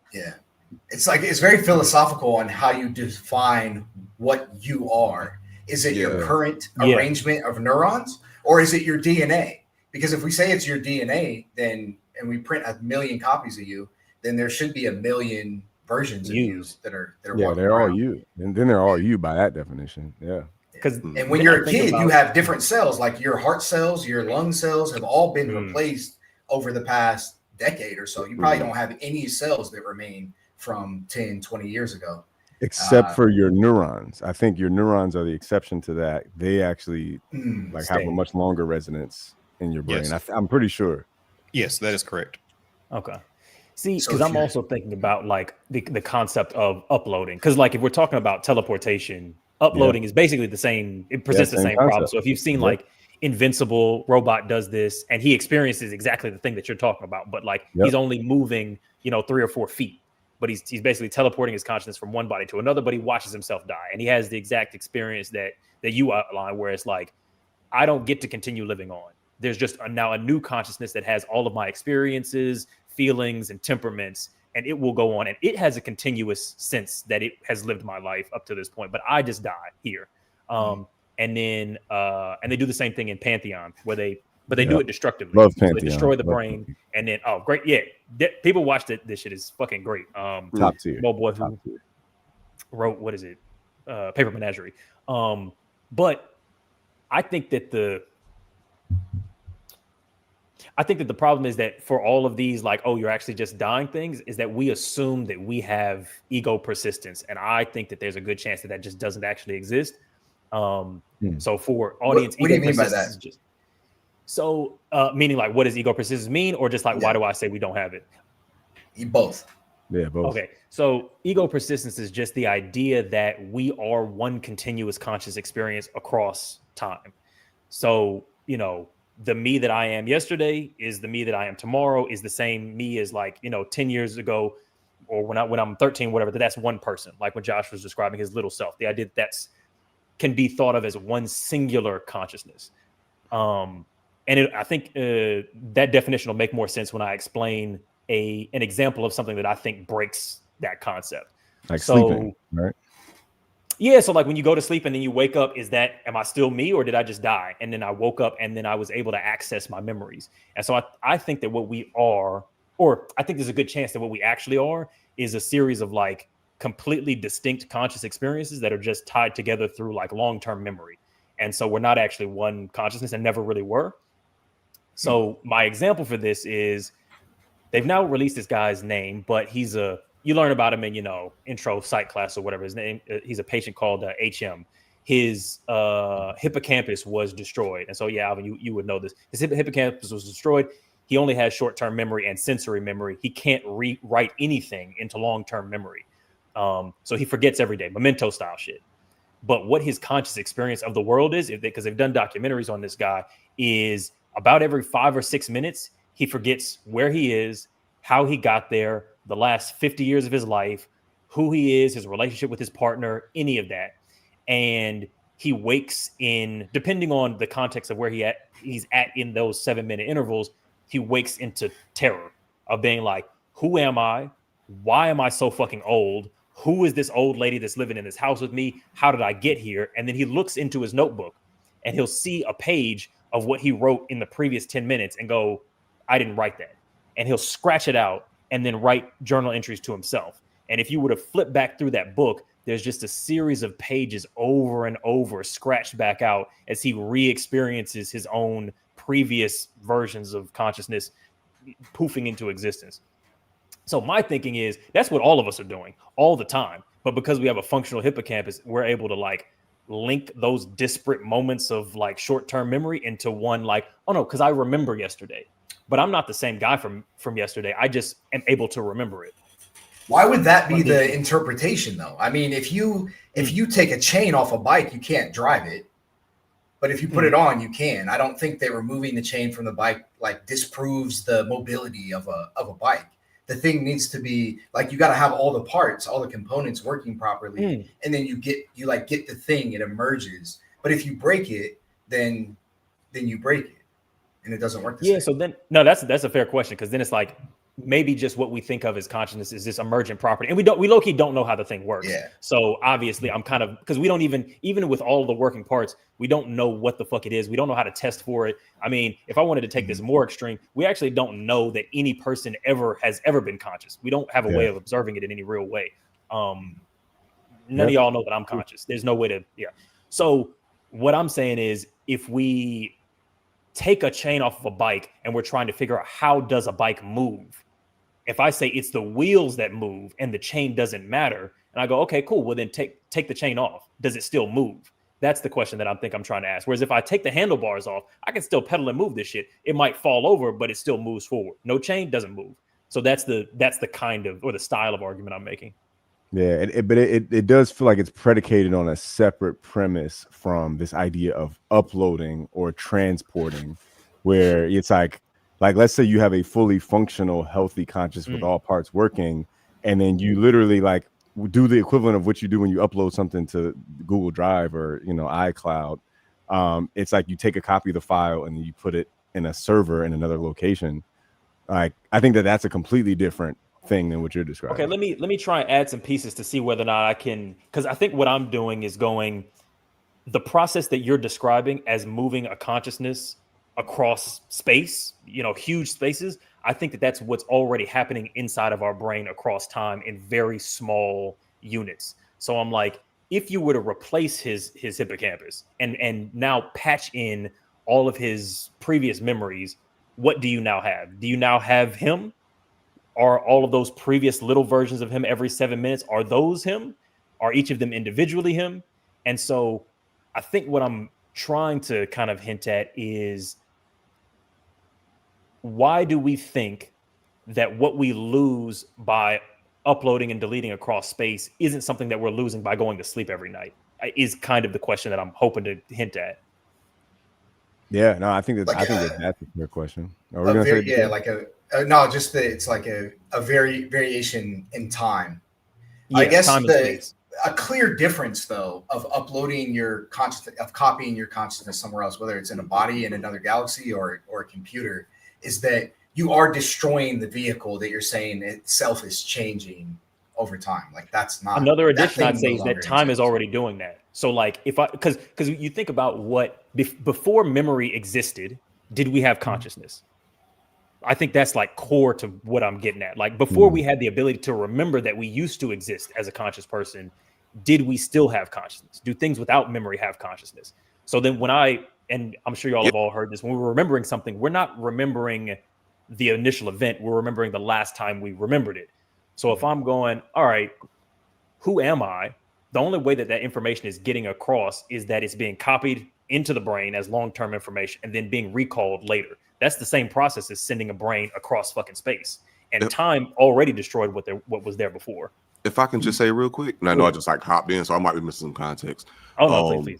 It's like, it's very philosophical on how you define what you are. Is it your current arrangement of neurons, or is it your DNA? Because if we say it's your DNA, then, and we print 1 million copies of you, then there should be 1 million versions of you that are they're all you, and then they're all you by that definition. And when you're a kid, you have different cells, like your heart cells, your lung cells have all been replaced over the past decade or so. You probably don't have any cells that remain from 10, 20 years ago, except for your neurons. I think your neurons are the exception to that. They actually like have a much longer resonance in your brain. I'm pretty sure. Yes, that is correct. Okay. See, because I'm also thinking about like the concept of uploading. Because like if we're talking about teleportation, uploading is basically the same. It presents the same problem. So if you've seen like Invincible, robot does this, and he experiences exactly the thing that you're talking about, but like he's only moving, 3 or 4 feet. but he's basically teleporting his consciousness from one body to another, but he watches himself die. And he has the exact experience that you outline, where it's like, I don't get to continue living on. There's just now a new consciousness that has all of my experiences, feelings, and temperaments, and it will go on. And it has a continuous sense that it has lived my life up to this point, but I just die here. And then and they do the same thing in Pantheon, where they do it destructively. Love so Pantheon. they destroy the Love brain, Pantheon. and then great, yeah. People watch it. This shit is fucking great. Top tier. Mo boy who wrote what is it? Paper Menagerie. But I think that the problem is that for all of these, like, oh, you're actually just dying things, is that we assume that we have ego persistence. And I think that there's a good chance that just doesn't actually exist. So for audience, what do you mean by that? So meaning like, what does ego persistence mean? Or just like, why do I say we don't have it? Both. Yeah, both. Okay. So ego persistence is just the idea that we are one continuous conscious experience across time. So, the me that I am yesterday is the me that I am tomorrow, is the same me as 10 years ago, or when I'm 13, whatever. That's one person. Like when Josh was describing his little self, the idea that can be thought of as one singular consciousness. And I think that definition will make more sense when I explain an example of something that I think breaks that concept. Like sleeping, right? Yeah, so like when you go to sleep and then you wake up, am I still me, or did I just die? And then I woke up and then I was able to access my memories. And so I think that what we are, or I think there's a good chance that what we actually are, is a series of like completely distinct conscious experiences that are just tied together through like long-term memory. And so we're not actually one consciousness and never really were. So my example for this is, they've now released this guy's name, but you learn about him in, intro psych class or whatever his name. He's a patient called HM. His hippocampus was destroyed. And so, yeah, Alvin, you would know this. His hippocampus was destroyed. He only has short-term memory and sensory memory. He can't rewrite anything into long-term memory. So he forgets every day, memento style shit. But what his conscious experience of the world is, because they've done documentaries on this guy, is about every 5 or 6 minutes, he forgets where he is, how he got there, the last 50 years of his life, who he is, his relationship with his partner, any of that. And he wakes in, depending on the context of where he's at in those 7-minute intervals, he wakes into terror of being like, who am I? Why am I so fucking old? Who is this old lady that's living in this house with me? How did I get here? And then he looks into his notebook and he'll see a page of what he wrote in the previous 10 minutes and go, I didn't write that. And he'll scratch it out and then write journal entries to himself. And if you were to flip back through that book, there's just a series of pages over and over scratched back out as he re-experiences his own previous versions of consciousness poofing into existence. So my thinking is that's what all of us are doing all the time. But because we have a functional hippocampus, we're able to like link those disparate moments of like short-term memory into one, like, oh no, because I remember yesterday. But I'm not the same guy from yesterday. I just am able to remember it. Why would that be the interpretation, though? I mean, if you take a chain off a bike, you can't drive it. But if you put it on, you can. I don't think that removing the chain from the bike like disproves the mobility of a bike. The thing needs to be like, you got to have all the parts, all the components working properly, and then you get the thing, it emerges. But if you break it, then you break it. And it doesn't work the same. So then, no, that's a fair question, because then it's like maybe just what we think of as consciousness is this emergent property, and we low-key don't know how the thing works. Yeah. So obviously, I'm kind of, because we don't even with all the working parts, we don't know what the fuck it is. We don't know how to test for it. I mean, if I wanted to take this more extreme, we actually don't know that any person has ever been conscious. We don't have a way of observing it in any real way. None of y'all know that I'm conscious. There's no way to. So what I'm saying is, if we take a chain off of a bike and we're trying to figure out how does a bike move, if I say it's the wheels that move and the chain doesn't matter, and I go, okay, cool, well then take the chain off, does it still move? That's the question that I'm trying to ask. Whereas if I take the handlebars off, I can still pedal and move this shit. It might fall over, but it still moves forward. No chain, doesn't move. So that's the kind of, or the style of argument I'm making. Yeah, but it does feel like it's predicated on a separate premise from this idea of uploading or transporting, where it's like let's say you have a fully functional, healthy conscious with all parts working, and then you literally like do the equivalent of what you do when you upload something to Google Drive or iCloud. It's like you take a copy of the file and you put it in a server in another location. Like I think that's a completely different thing than what you're describing. Okay, let me try and add some pieces to see whether or not I can, because I think what I'm doing is going the process that you're describing as moving a consciousness across space, huge spaces. I think that's what's already happening inside of our brain across time in very small units. So I'm like, if you were to replace his hippocampus and now patch in all of his previous memories, what do you now have? Do you now have him? Are all of those previous little versions of him every 7 minutes, are those him? Are each of them individually him? And so I think what I'm trying to kind of hint at is, why do we think that what we lose by uploading and deleting across space isn't something that we're losing by going to sleep every night? Is kind of the question that I'm hoping to hint at. Yeah, no, I think that's a fair question. Are we gonna say it's like a variation in time. Yeah, I guess time and space. A clear difference though of uploading your consciousness, of copying your consciousness somewhere else, whether it's in a body in another galaxy or a computer, is that you are destroying the vehicle that you're saying itself is changing over time. Like that's not another addition. I'd say is that time is already doing that. So like because you think about what before memory existed, did we have consciousness? I think that's like core to what I'm getting at. Like before we had the ability to remember that we used to exist as a conscious person, did we still have consciousness? Do things without memory have consciousness? So then and I'm sure y'all have all heard this, when we're remembering something, we're not remembering the initial event. We're remembering the last time we remembered it. So if I'm going, all right, who am I? The only way that information is getting across is that it's being copied into the brain as long-term information and then being recalled later. That's the same process as sending a brain across fucking space. And time already destroyed what was there before. If I can just say real quick, and I know I just like hopped in, so I might be missing some context. Oh no, please.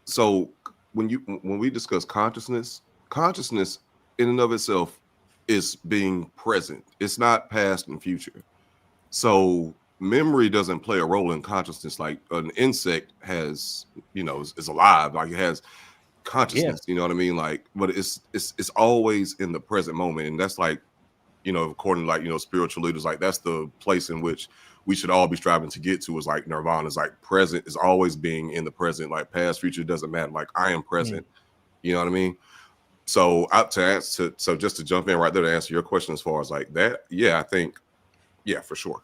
So when we discuss consciousness in and of itself is being present. It's not past and future. So memory doesn't play a role in consciousness. Like an insect has, is alive. Like it has consciousness. You know what I mean? Like, but it's always in the present moment, and that's like, according to like spiritual leaders, like that's the place in which we should all be striving to get to. Is like nirvana. Is like present is always being in the present. Like past, future doesn't matter. Like I am present. You know what I mean? So just to jump in right there to answer your question as far as like that, I think, for sure.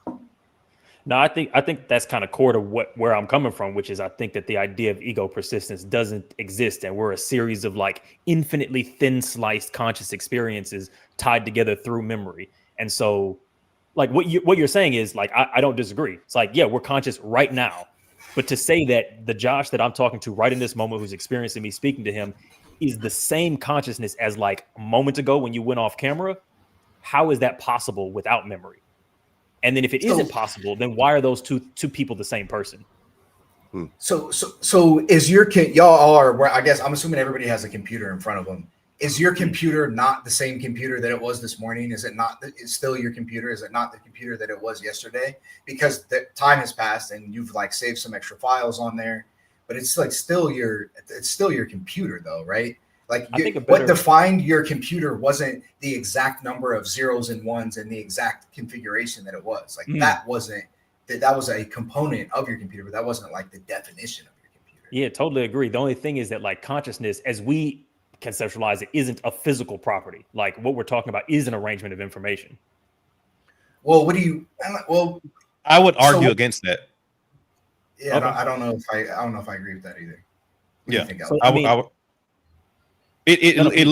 No, I think that's kind of core to where I'm coming from, which is I think that the idea of ego persistence doesn't exist, and we're a series of like infinitely thin sliced conscious experiences tied together through memory. And so, like what you're saying is like I don't disagree. It's like we're conscious right now, but to say that the Josh that I'm talking to right in this moment, who's experiencing me speaking to him, is the same consciousness as like a moment ago when you went off camera, how is that possible without memory? And then if it isn't possible, then why are those two people the same person? So is y'all are where I guess I'm assuming everybody has a computer in front of them. Is your computer not the same computer that it was this morning? Is it not? It's still your computer? Is it not the computer that it was yesterday? Because the time has passed and you've like saved some extra files on there, but it's like still your computer though, right? Like what defined your computer wasn't the exact number of zeros and ones and the exact configuration that it was. Like that was a component of your computer, but that wasn't like the definition of your computer. Yeah, totally agree. The only thing is that like consciousness, as we conceptualize it, isn't a physical property. Like what we're talking about is an arrangement of information. Well, I would argue against that. Yeah, okay. I don't know if I agree with that either. It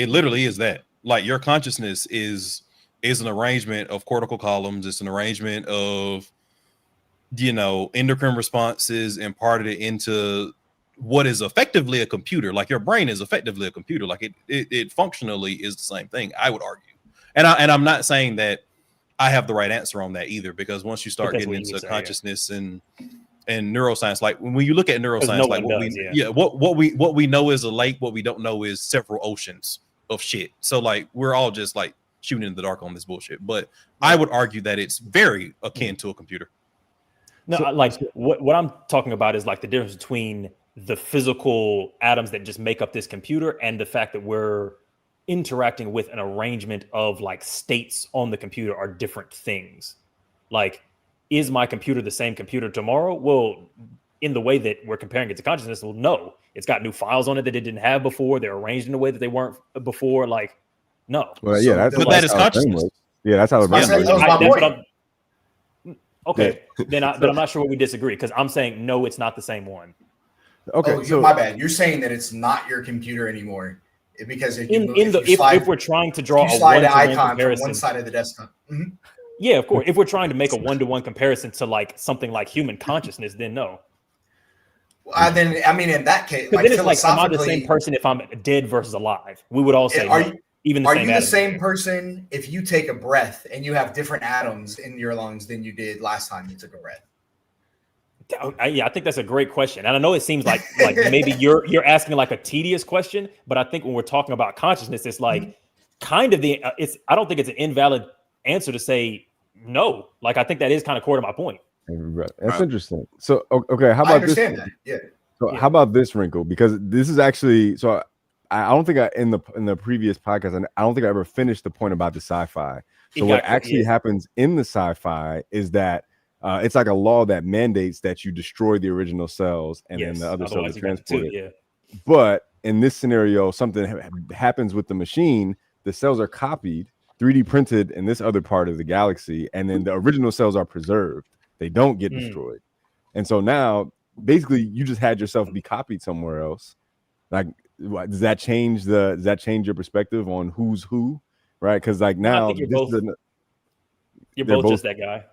literally is that. Like your consciousness is an arrangement of cortical columns. It's an arrangement of endocrine responses imparted into what is effectively a computer. Like your brain is effectively a computer. Like it functionally is the same thing, I would argue. And I'm not saying that I have the right answer on that either, because once you start getting into consciousness and neuroscience, like when you look at neuroscience, like what we know is a lake, what we don't know is several oceans of shit. So like we're all just like shooting in the dark on this bullshit. But I would argue that it's very akin to a computer. No, like what I'm talking about is like the difference between the physical atoms that just make up this computer and the fact that we're interacting with an arrangement of like states on the computer are different things. Like, is my computer the same computer tomorrow? Well, in the way that we're comparing it to consciousness, well, no. It's got new files on it that it didn't have before. They're arranged in a way that they weren't before. Like, no. Well, yeah, that's but that is consciousness. Yeah, that's how it works. Okay, then I'm not sure what we disagree, because I'm saying no, it's not the same one. Okay, so my bad. You're saying that it's not your computer anymore because if we're trying to draw a one-to-one icon comparison from one side of the desktop. Mm-hmm. Yeah, of course. If we're trying to make a one-to-one comparison to like something like human consciousness, then no. Then I mean, in that case, like, then it's like, am I the same person if I'm dead versus alive? We would all say, even the are same. You the same person if you take a breath and you have different atoms in your lungs than you did last time you took a breath? Yeah, I think that's a great question, and I know it seems like maybe you're asking like a tedious question, but I think when we're talking about consciousness, it's like kind of I don't think it's an invalid answer to say no. Like, I think that is kind of core to my point. That's interesting. So okay, how about this? I understand that. Yeah. So how about this wrinkle? Because this is actually I don't think in the previous podcast, I don't think I ever finished the point about the sci-fi. So what actually happens in the sci-fi is that it's like a law that mandates that you destroy the original cells and then the other cells are transported. Yeah. But in this scenario, something happens with the machine. The cells are copied, 3D printed in this other part of the galaxy, and then the original cells are preserved. They don't get destroyed. And so now, basically, you just had yourself be copied somewhere else. Like, does that change your perspective on who's who? Right? Because like now, you're both just that guy.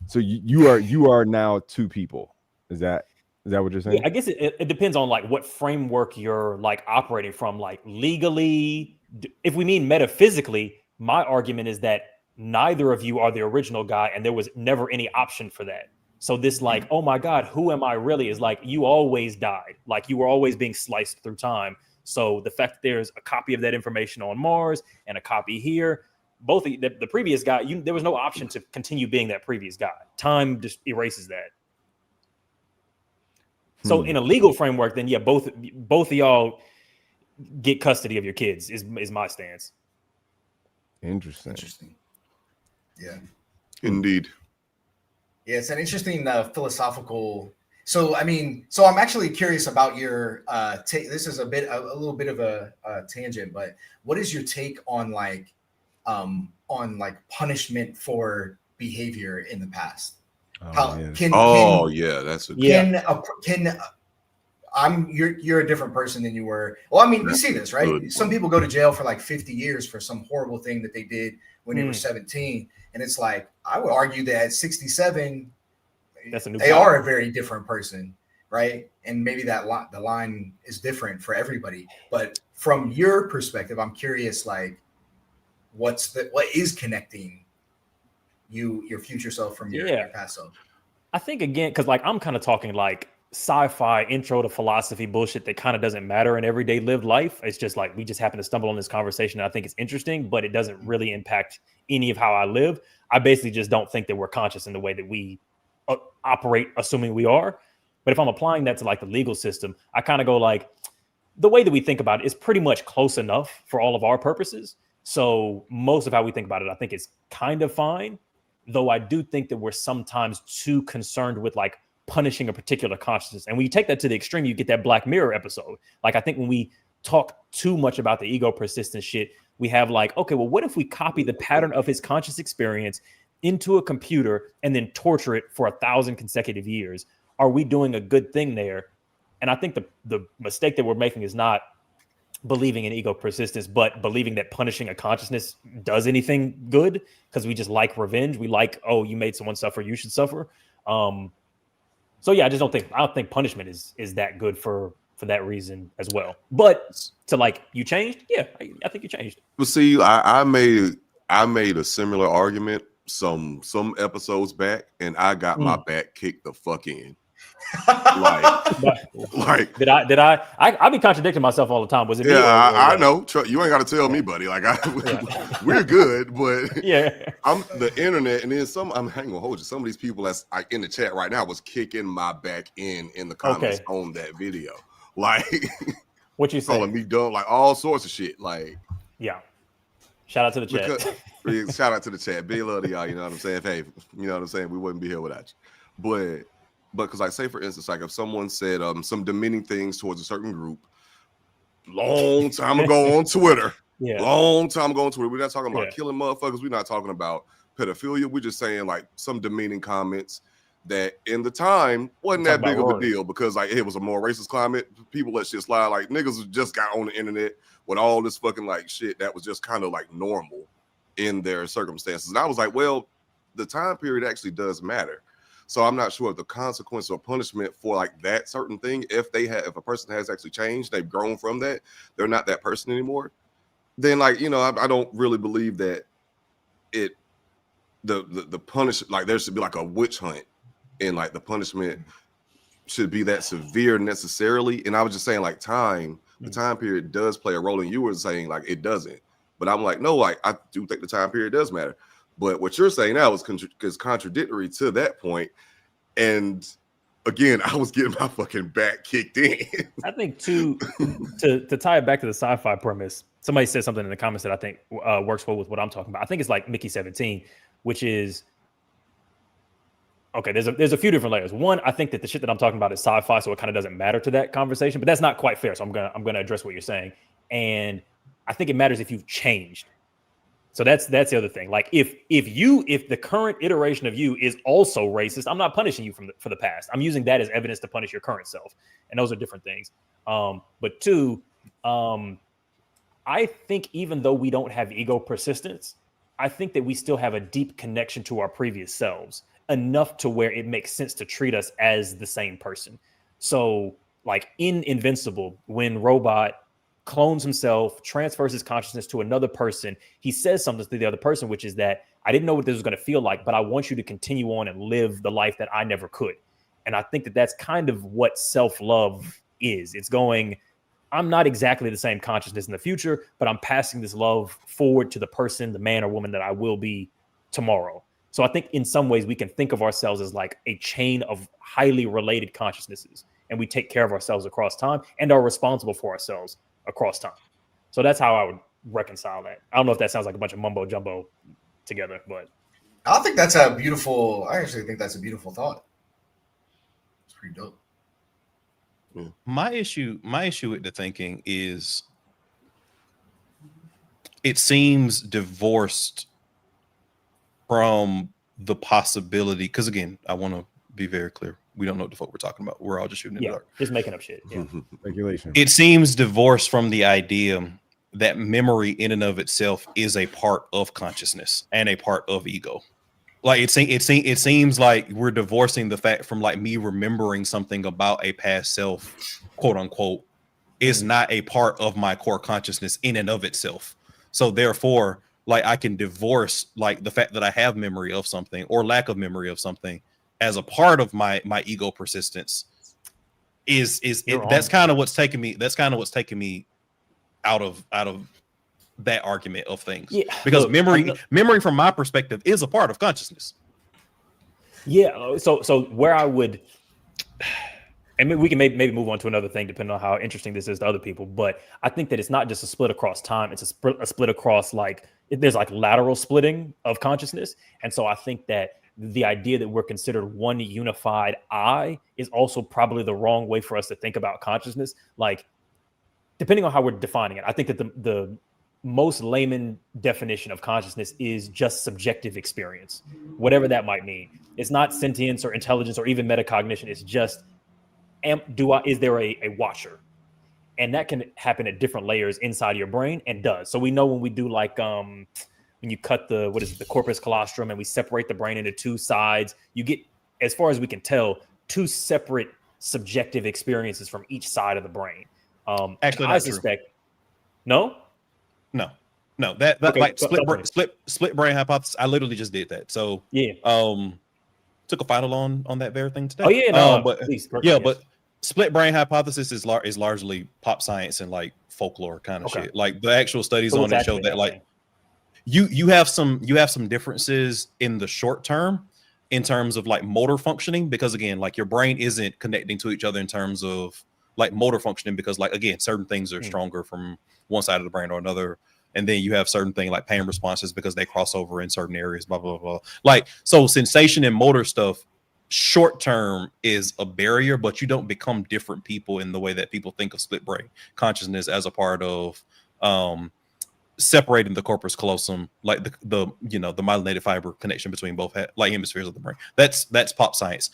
So you are now two people. Is that what you're saying? Yeah, I guess it depends on like what framework you're like operating from. Like, legally, if we mean metaphysically, my argument is that neither of you are the original guy, and there was never any option for that. So this like, oh my God, who am I really? Is like, you always died. Like, you were always being sliced through time. So the fact that there's a copy of that information on Mars and a copy here, both the previous guy, there was no option to continue being that previous guy. Time just erases that. So in a legal framework, then yeah, both of y'all get custody of your kids is my stance. Interesting. Yeah. Indeed. Yeah, it's an interesting philosophical. So I mean, I'm actually curious about your take. This is a little bit of a tangent, but what is your take on like punishment for behavior in the past? You're a different person than you were. Well, I mean, you see this, right? Good. Some people go to jail for like 50 years for some horrible thing that they did when they were 17. And it's like, I would argue that at 67, they are a very different person, right? And maybe the line is different for everybody. But from your perspective, I'm curious, like, what is connecting your future self from your past self? I think, again, because like I'm kind of talking like sci-fi intro to philosophy bullshit that kind of doesn't matter in everyday lived life. It's just like we just happen to stumble on this conversation and I think it's interesting, but it doesn't really impact any of how I live. I basically just don't think that we're conscious in the way that we operate, assuming we are. But if I'm applying that to like the legal system, I kind of go like, the way that we think about it is pretty much close enough for all of our purposes. So most of how we think about it, I think is kind of fine. Though I do think that we're sometimes too concerned with like punishing a particular consciousness. And when you take that to the extreme, you get that Black Mirror episode. Like, I think when we talk too much about the ego persistence shit, we have like, okay, well, what if we copy the pattern of his conscious experience into a computer and then torture it for 1,000 consecutive years? Are we doing a good thing there? And I think the mistake that we're making is not believing in ego persistence, but believing that punishing a consciousness does anything good, because we just like revenge. We like, oh, you made someone suffer, you should suffer. So yeah, I don't think punishment is that good for that reason as well. But to like, you changed? Yeah, I think you changed. Well, see, I made a similar argument some episodes back, and I got my back kicked the fuck in. like did I be contradicting myself all the time? Was it me? I know. You ain't got to tell me, buddy. Like we're good, but yeah, I'm the internet, and then I'm hanging on, hold you. Some of these people that's like in the chat right now was kicking my back in the comments on that video, like what you calling me dumb, like all sorts of shit, like Shout out to the chat. Shout out to the chat. Big love to y'all. You know what I'm saying? Hey, you know what I'm saying? We wouldn't be here without you. But because like say for instance, like if someone said some demeaning things towards a certain group long time ago on Twitter. Long time ago on Twitter. We're not talking about killing motherfuckers. We're not talking about pedophilia. We're just saying like some demeaning comments that in the time wasn't that big of a deal because like it was a more racist climate. People let shit slide. Like niggas just got on the internet with all this fucking like shit that was just kind of like normal in their circumstances. And I was like, well, the time period actually does matter. So I'm not sure if the consequence or punishment for like that certain thing, if a person has actually changed, they've grown from that, they're not that person anymore, then like, you know, I don't really believe that the punish, like there should be like a witch hunt and like the punishment should be that severe necessarily. And I was just saying like the time period does play a role, and you were saying like it doesn't. But I'm like, no, like I do think the time period does matter. But what you're saying now is contradictory to that point. And again, I was getting my fucking back kicked in. I think to tie it back to the sci-fi premise, somebody said something in the comments that I think works well with what I'm talking about. I think it's like Mickey 17, which is okay. There's a few different layers. One, I think that the shit that I'm talking about is sci-fi, so it kind of doesn't matter to that conversation. But that's not quite fair. So I'm gonna address what you're saying, and I think it matters if you've changed. So that's the other thing. Like if the current iteration of you is also racist, I'm not punishing you for the past. I'm using that as evidence to punish your current self, and those are different things. But two, I think even though we don't have ego persistence, I think that we still have a deep connection to our previous selves, enough to where it makes sense to treat us as the same person. So like in Invincible, when Robot clones himself, transfers his consciousness to another person, he says something to the other person, which is that I didn't know what this was going to feel like, but I want you to continue on and live the life that I never could. And I think that that's kind of what self-love is. It's going, I'm not exactly the same consciousness in the future, but I'm passing this love forward to the person, the man or woman that I will be tomorrow. So I think in some ways we can think of ourselves as like a chain of highly related consciousnesses, and we take care of ourselves across time and are responsible for ourselves across time. So that's how I would reconcile that. I don't know if that sounds like a bunch of mumbo jumbo together, but I think that's I actually think that's a beautiful thought. It's pretty dope. Yeah. My issue with the thinking is it seems divorced from the possibility, because again, I want to be very clear. We don't know what the fuck we're talking about. We're all just shooting in the dark. Just making up shit. Yeah. Speculation. It seems divorced from the idea that memory in and of itself is a part of consciousness and a part of ego. Like it seems like we're divorcing the fact from like me remembering something about a past self, quote unquote, is not a part of my core consciousness in and of itself. So therefore, like I can divorce like the fact that I have memory of something or lack of memory of something as a part of my ego persistence that's kind of what's taking me out of that argument of things. Yeah, because memory from my perspective is a part of consciousness. Yeah. So where I would, and we can maybe move on to another thing depending on how interesting this is to other people, but I think that it's not just a split across time, it's a split across like there's like lateral splitting of consciousness. And so I think that the idea that we're considered one unified I is also probably the wrong way for us to think about consciousness. Like, depending on how we're defining it, I think that the most layman definition of consciousness is just subjective experience, whatever that might mean. It's not sentience or intelligence or even metacognition. It's just, is there a watcher? And that can happen at different layers inside of your brain, and does. So we know when we do like, when you cut the corpus callosum and we separate the brain into two sides, you get, as far as we can tell, two separate subjective experiences from each side of the brain. Actually, I suspect. No. That okay, like split brain hypothesis. I literally just did that. So yeah. took a final on that very thing today. Oh yeah, no, but please, but split brain hypothesis is largely pop science and like folklore kind of shit. Like the actual studies on it show that like you have some differences in the short term in terms of like motor functioning, because again, like your brain isn't connecting to each other in terms of like motor functioning, because like again, certain things are stronger from one side of the brain or another, and then you have certain things like pain responses because they cross over in certain areas, blah blah blah. Like, so sensation and motor stuff short term is a barrier, but you don't become different people in the way that people think of split brain consciousness as a part of separating the corpus callosum, like the myelinated fiber connection between both like hemispheres of the brain. That's pop science.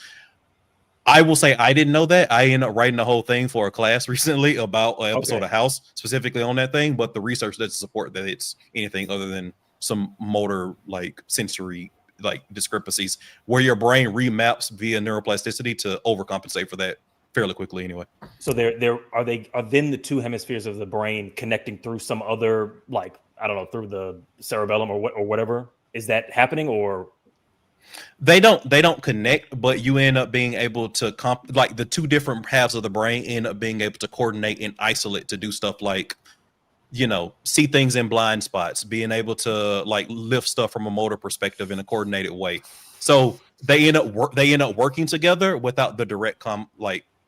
I will say I didn't know that. I ended up writing a whole thing for a class recently about an episode of House specifically on that thing, but the research doesn't support that it's anything other than some motor like sensory like discrepancies where your brain remaps via neuroplasticity to overcompensate for that fairly quickly anyway. So are then the two hemispheres of the brain connecting through some other, like, I don't know, through the cerebellum or whatever? Is that happening, or they don't connect, but you end up being able to like the two different halves of the brain end up being able to coordinate and isolate to do stuff like, see things in blind spots, being able to like lift stuff from a motor perspective in a coordinated way. So they end up working together without the direct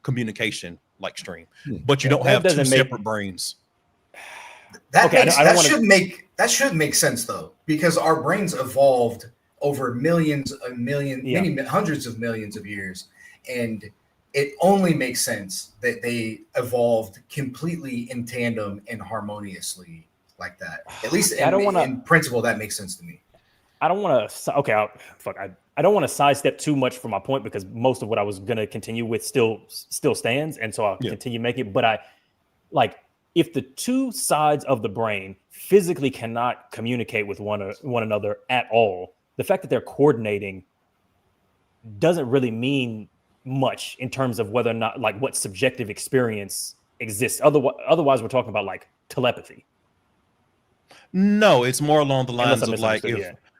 communication like stream, but you don't have two separate brains. That should make sense though, because our brains evolved over hundreds of millions of years, and it only makes sense that they evolved completely in tandem and harmoniously like that. At least in principle, that makes sense to me. I don't want to. Okay, I don't want to sidestep too much from my point, because most of what I was going to continue with still stands, and so I'll continue making it. But I like, if the two sides of the brain physically cannot communicate with one another at all, the fact that they're coordinating doesn't really mean much in terms of whether or not, like, what subjective experience exists. Otherwise, we're talking about like telepathy. No, it's more along the lines of like,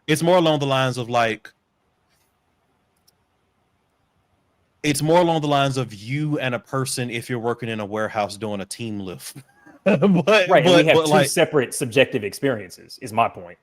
it's more along the lines of like, it's more along the lines of you and a person if you're working in a warehouse doing a team lift. But we have two separate subjective experiences, is my point.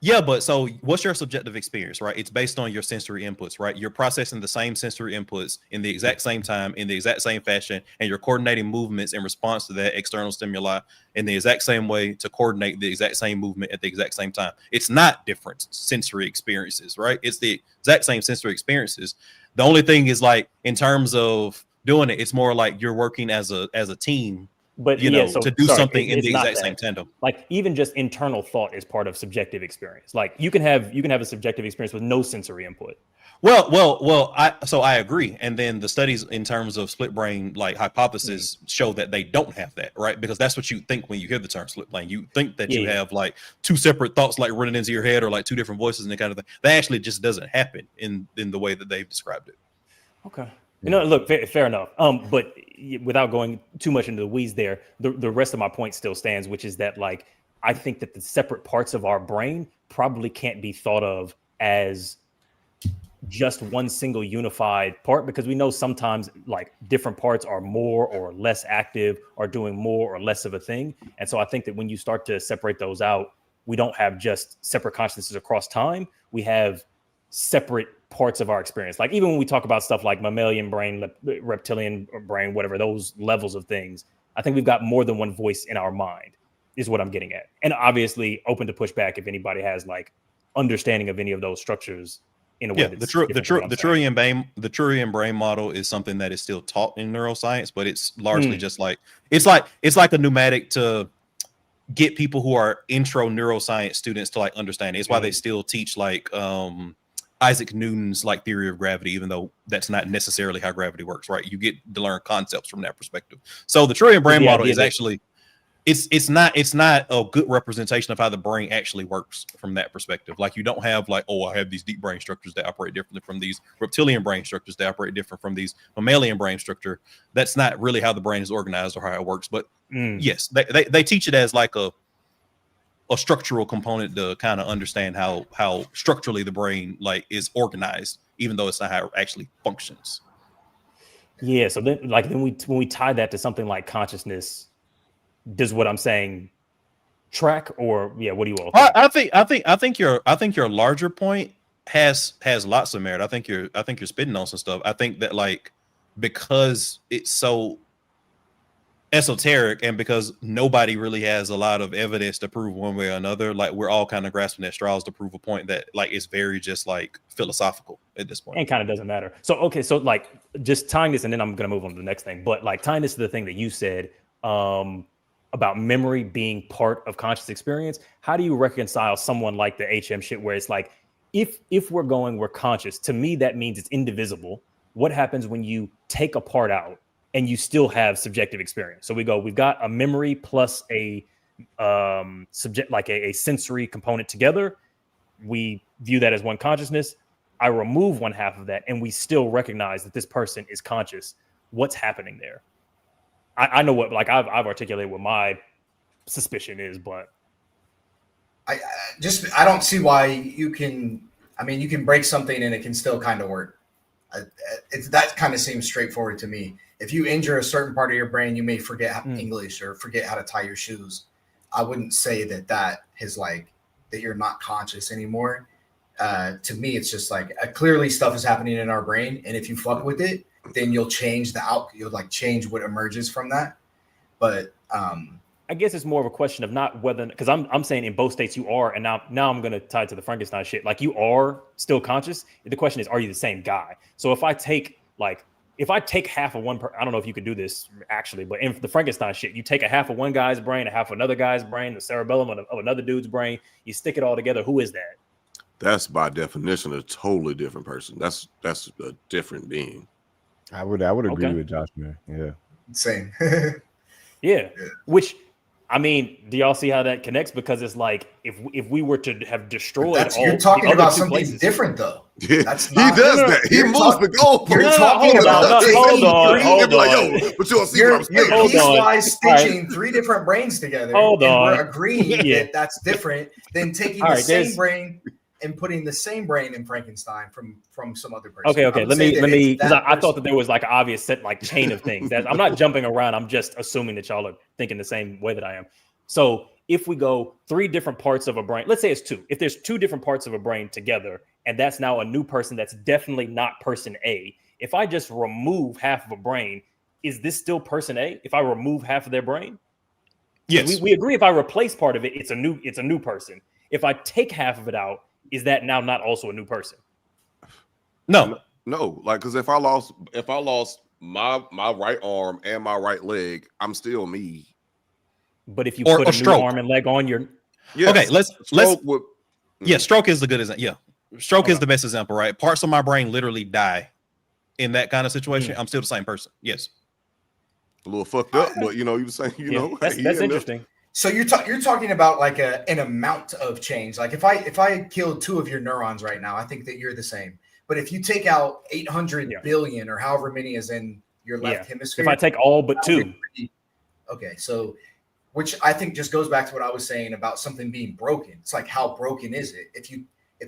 Yeah, but so what's your subjective experience, right? It's based on your sensory inputs, right? You're processing the same sensory inputs in the exact same time, in the exact same fashion, and you're coordinating movements in response to that external stimuli in the exact same way to coordinate the exact same movement at the exact same time. It's not different sensory experiences, right? It's the exact same sensory experiences. The only thing is, like, in terms of doing it, it's more like you're working as a team. But to do something in the exact same tandem. Like, even just internal thought is part of subjective experience. Like, you can have a subjective experience with no sensory input. Well, I agree. And then the studies in terms of split brain like hypothesis show that they don't have that, right? Because that's what you think when you hear the term split brain. You think that you have like two separate thoughts like running into your head, or like two different voices and that kind of thing. That actually just doesn't happen in the way that they've described it. Okay. Look, fair enough. But without going too much into the weeds there, the rest of my point still stands, which is that, like, I think that the separate parts of our brain probably can't be thought of as just one single unified part, because we know sometimes like different parts are more or less active, or doing more or less of a thing. And so I think that when you start to separate those out, we don't have just separate consciousnesses across time. We have separate parts of our experience. Like, even when we talk about stuff like mammalian brain, reptilian brain, whatever, those levels of things, I think we've got more than one voice in our mind, is what I'm getting at. And obviously open to pushback if anybody has like understanding of any of those structures in a way. The Trurian brain model is something that is still taught in neuroscience, but it's largely just like, it's like a pneumatic to get people who are intro neuroscience students to like understand it. It's why they still teach like Isaac Newton's like theory of gravity, even though that's not necessarily how gravity works, right? You get to learn concepts from that perspective. So the Trurian brain model is actually, it's not a good representation of how the brain actually works from that perspective. Like, you don't have like, oh, I have these deep brain structures that operate differently from these reptilian brain structures that operate different from these mammalian brain structure. That's not really how the brain is organized or how it works. But yes, they teach it as like a structural component to kind of understand how structurally the brain like is organized even though it's not how it actually functions. Yeah. So then, like, when we tie that to something like consciousness, does what I'm saying track, or what do you all think? I think your larger point has lots of merit. I think you're spitting on some stuff. I think that, like, because it's so esoteric and because nobody really has a lot of evidence to prove one way or another, like, we're all kind of grasping at straws to prove a point that, like, is very just like philosophical at this point, and kind of doesn't matter. So okay, so like, just tying this, and then I'm gonna move on to the next thing, but like tying this to the thing that you said about memory being part of conscious experience, how do you reconcile someone like the HM shit where it's like, if we're conscious, to me that means it's indivisible. What happens when you take a part out and you still have subjective experience? So we've got a memory plus a subject, like a sensory component together. We view that as one consciousness. I remove one half of that and we still recognize that this person is conscious. What's happening there? I know what, like, I've articulated what my suspicion is, but I don't see why you can break something and it can still kind of work. That kind of seems straightforward to me. If you injure a certain part of your brain, you may forget English or forget how to tie your shoes. I wouldn't say that is like that you're not conscious anymore. To me, it's just like clearly stuff is happening in our brain, and if you fuck with it, then you'll change you'll like change what emerges from that. But I guess it's more of a question of not whether, because I'm saying in both states you are, and now I'm gonna tie it to the Frankenstein shit. Like, you are still conscious. The question is, are you the same guy? So if I take half of one, I don't know if you could do this actually, but in the Frankenstein shit, you take a half of one guy's brain, a half of another guy's brain, the cerebellum of another dude's brain, you stick it all together. Who is that? That's by definition a totally different person. That's a different being. I would agree with Josh, man. Yeah. Same. Yeah. Which, I mean, do y'all see how that connects? Because it's like, if we were to have destroyed all, you're talking the about something places, different, though. Yeah, that's he does that. He moves the goalpost. You're talking about hold on. But you'll see you're piecewise stitching three different brains together. We're agreeing that that's different than taking the same brain and putting the same brain in Frankenstein from some other person. Okay. Let me, because I thought that there was like an obvious set, like, chain of things. I'm not jumping around. I'm just assuming that y'all are thinking the same way that I am. So if we go three different parts of a brain, let's say it's two. If there's two different parts of a brain together, and that's now a new person that's definitely not person A. If I just remove half of a brain, is this still person A? If I remove half of their brain? Yes. We agree if I replace part of it, it's a new person. If I take half of it out, is that now not also a new person? No. Like, because if I lost my right arm and my right leg, I'm still me. But if you put a new arm and leg on, you're okay. Stroke is the good example. Yeah, stroke is the best example, right? Parts of my brain literally die in that kind of situation. I'm still the same person. Yes, a little fucked up, but you were saying, that's interesting. So you're talking about like an amount of change. Like if I killed two of your neurons right now, I think that you're the same. But if you take out 800 billion or however many is in your left hemisphere, if I take all but two, okay. So, which I think just goes back to what I was saying about something being broken. It's like, how broken is it? If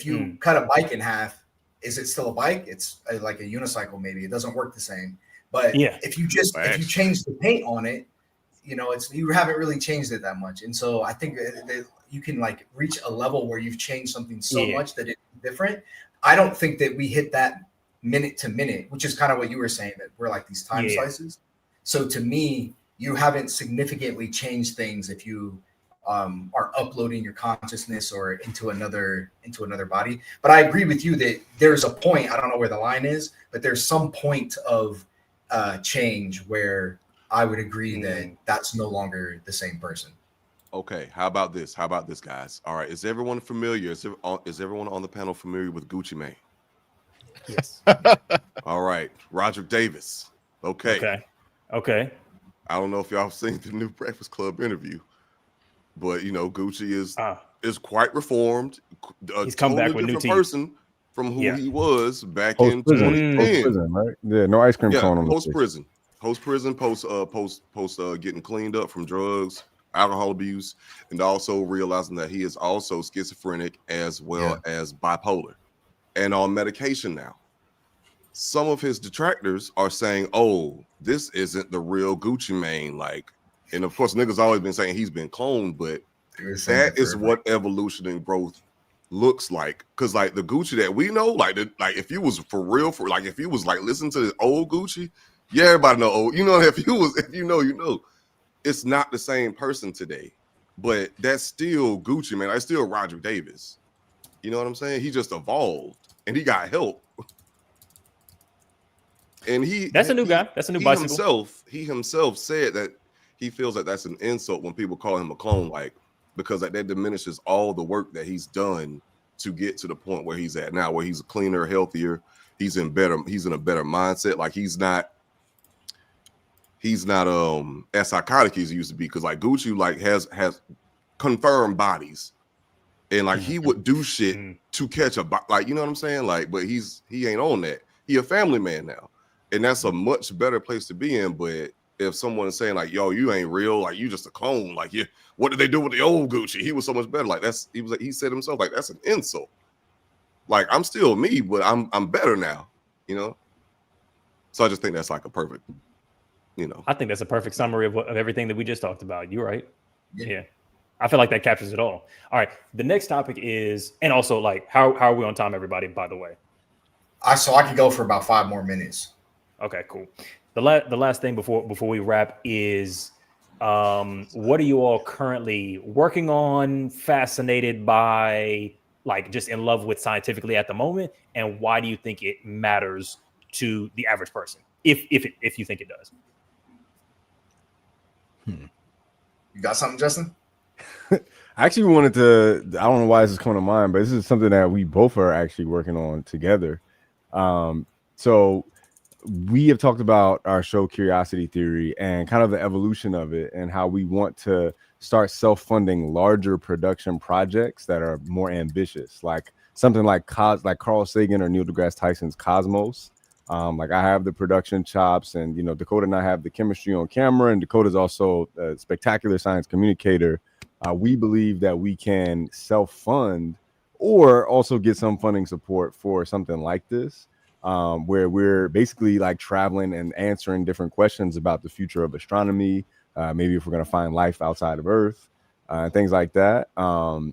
you cut a bike in half, is it still a bike? It's like a unicycle. Maybe it doesn't work the same. But if you change the paint on it, you haven't really changed it that much. And so I think that you can like reach a level where you've changed something so much that it's different. I don't think that we hit that minute to minute, which is kind of what you were saying, that we're like these time slices. So to me, you haven't significantly changed things if you are uploading your consciousness or into another body. But I agree with you that there's a point, I don't know where the line is, but there's some point of change where I would agree that that's no longer the same person. Okay, how about this, guys? All right, is everyone familiar? Is everyone on the panel familiar with Gucci Mane? Yes. All right, Roger Davis. Okay. I don't know if y'all have seen the new Breakfast Club interview, but Gucci is quite reformed. He's come back with new teeth. Person from who he was back in 2010. Post-prison, right? Yeah, no ice cream cone on post-prison. Post-prison, post getting cleaned up from drugs, alcohol abuse, and also realizing that he is also schizophrenic as well as bipolar and on medication now. some of his detractors are saying, "Oh, this isn't the real Gucci Mane." Like, and of course, niggas always been saying he's been cloned, but that is what evolution and growth looks like. Because like the Gucci that we know, like if you was for real, if you was like listen to the old Gucci, yeah, everybody know old. You know, if you know, it's not the same person today. But that's still Gucci, man. That's still Roger Davis. You know what I'm saying? He just evolved and he got help. And that's a new guy. That's a new bicycle. He himself said that he feels that that's an insult when people call him a clone, like because that diminishes all the work that he's done to get to the point where he's at now, where he's cleaner, healthier. He's in a better mindset. Like he's not as psychotic as he used to be. Because like Gucci like has confirmed bodies. And like he would do shit to catch like, you know what I'm saying? Like, but he ain't on that. He a family man now. And that's a much better place to be in. But if someone is saying like, yo, you ain't real, like you just a clone, like what did they do with the old Gucci? He was so much better. Like he said himself, like that's an insult. Like I'm still me, but I'm better now, you know? So I just think that's like a perfect, you know. I think that's a perfect summary of everything that we just talked about. You're right. Yeah. I feel like that captures it all. All right. The next topic is, and also like, how are we on time, everybody, by the way? I could go for about 5 more minutes. Okay, cool. The last thing before we wrap is, what are you all currently working on, fascinated by, like just in love with scientifically at the moment? And why do you think it matters to the average person? If you think it does. You got something, Justin? I actually wanted to, I don't know why this is coming to mind, but this is something that we both are actually working on together. So we have talked about our show Curiosity Theory and kind of the evolution of it and how we want to start self-funding larger production projects that are more ambitious, like something like Carl Sagan or Neil deGrasse Tyson's Cosmos. Like I have the production chops, and Dakota and I have the chemistry on camera, and Dakota's also a spectacular science communicator. We believe that we can self-fund or also get some funding support for something like this, where we're basically like traveling and answering different questions about the future of astronomy, maybe if we're going to find life outside of Earth, things like that. So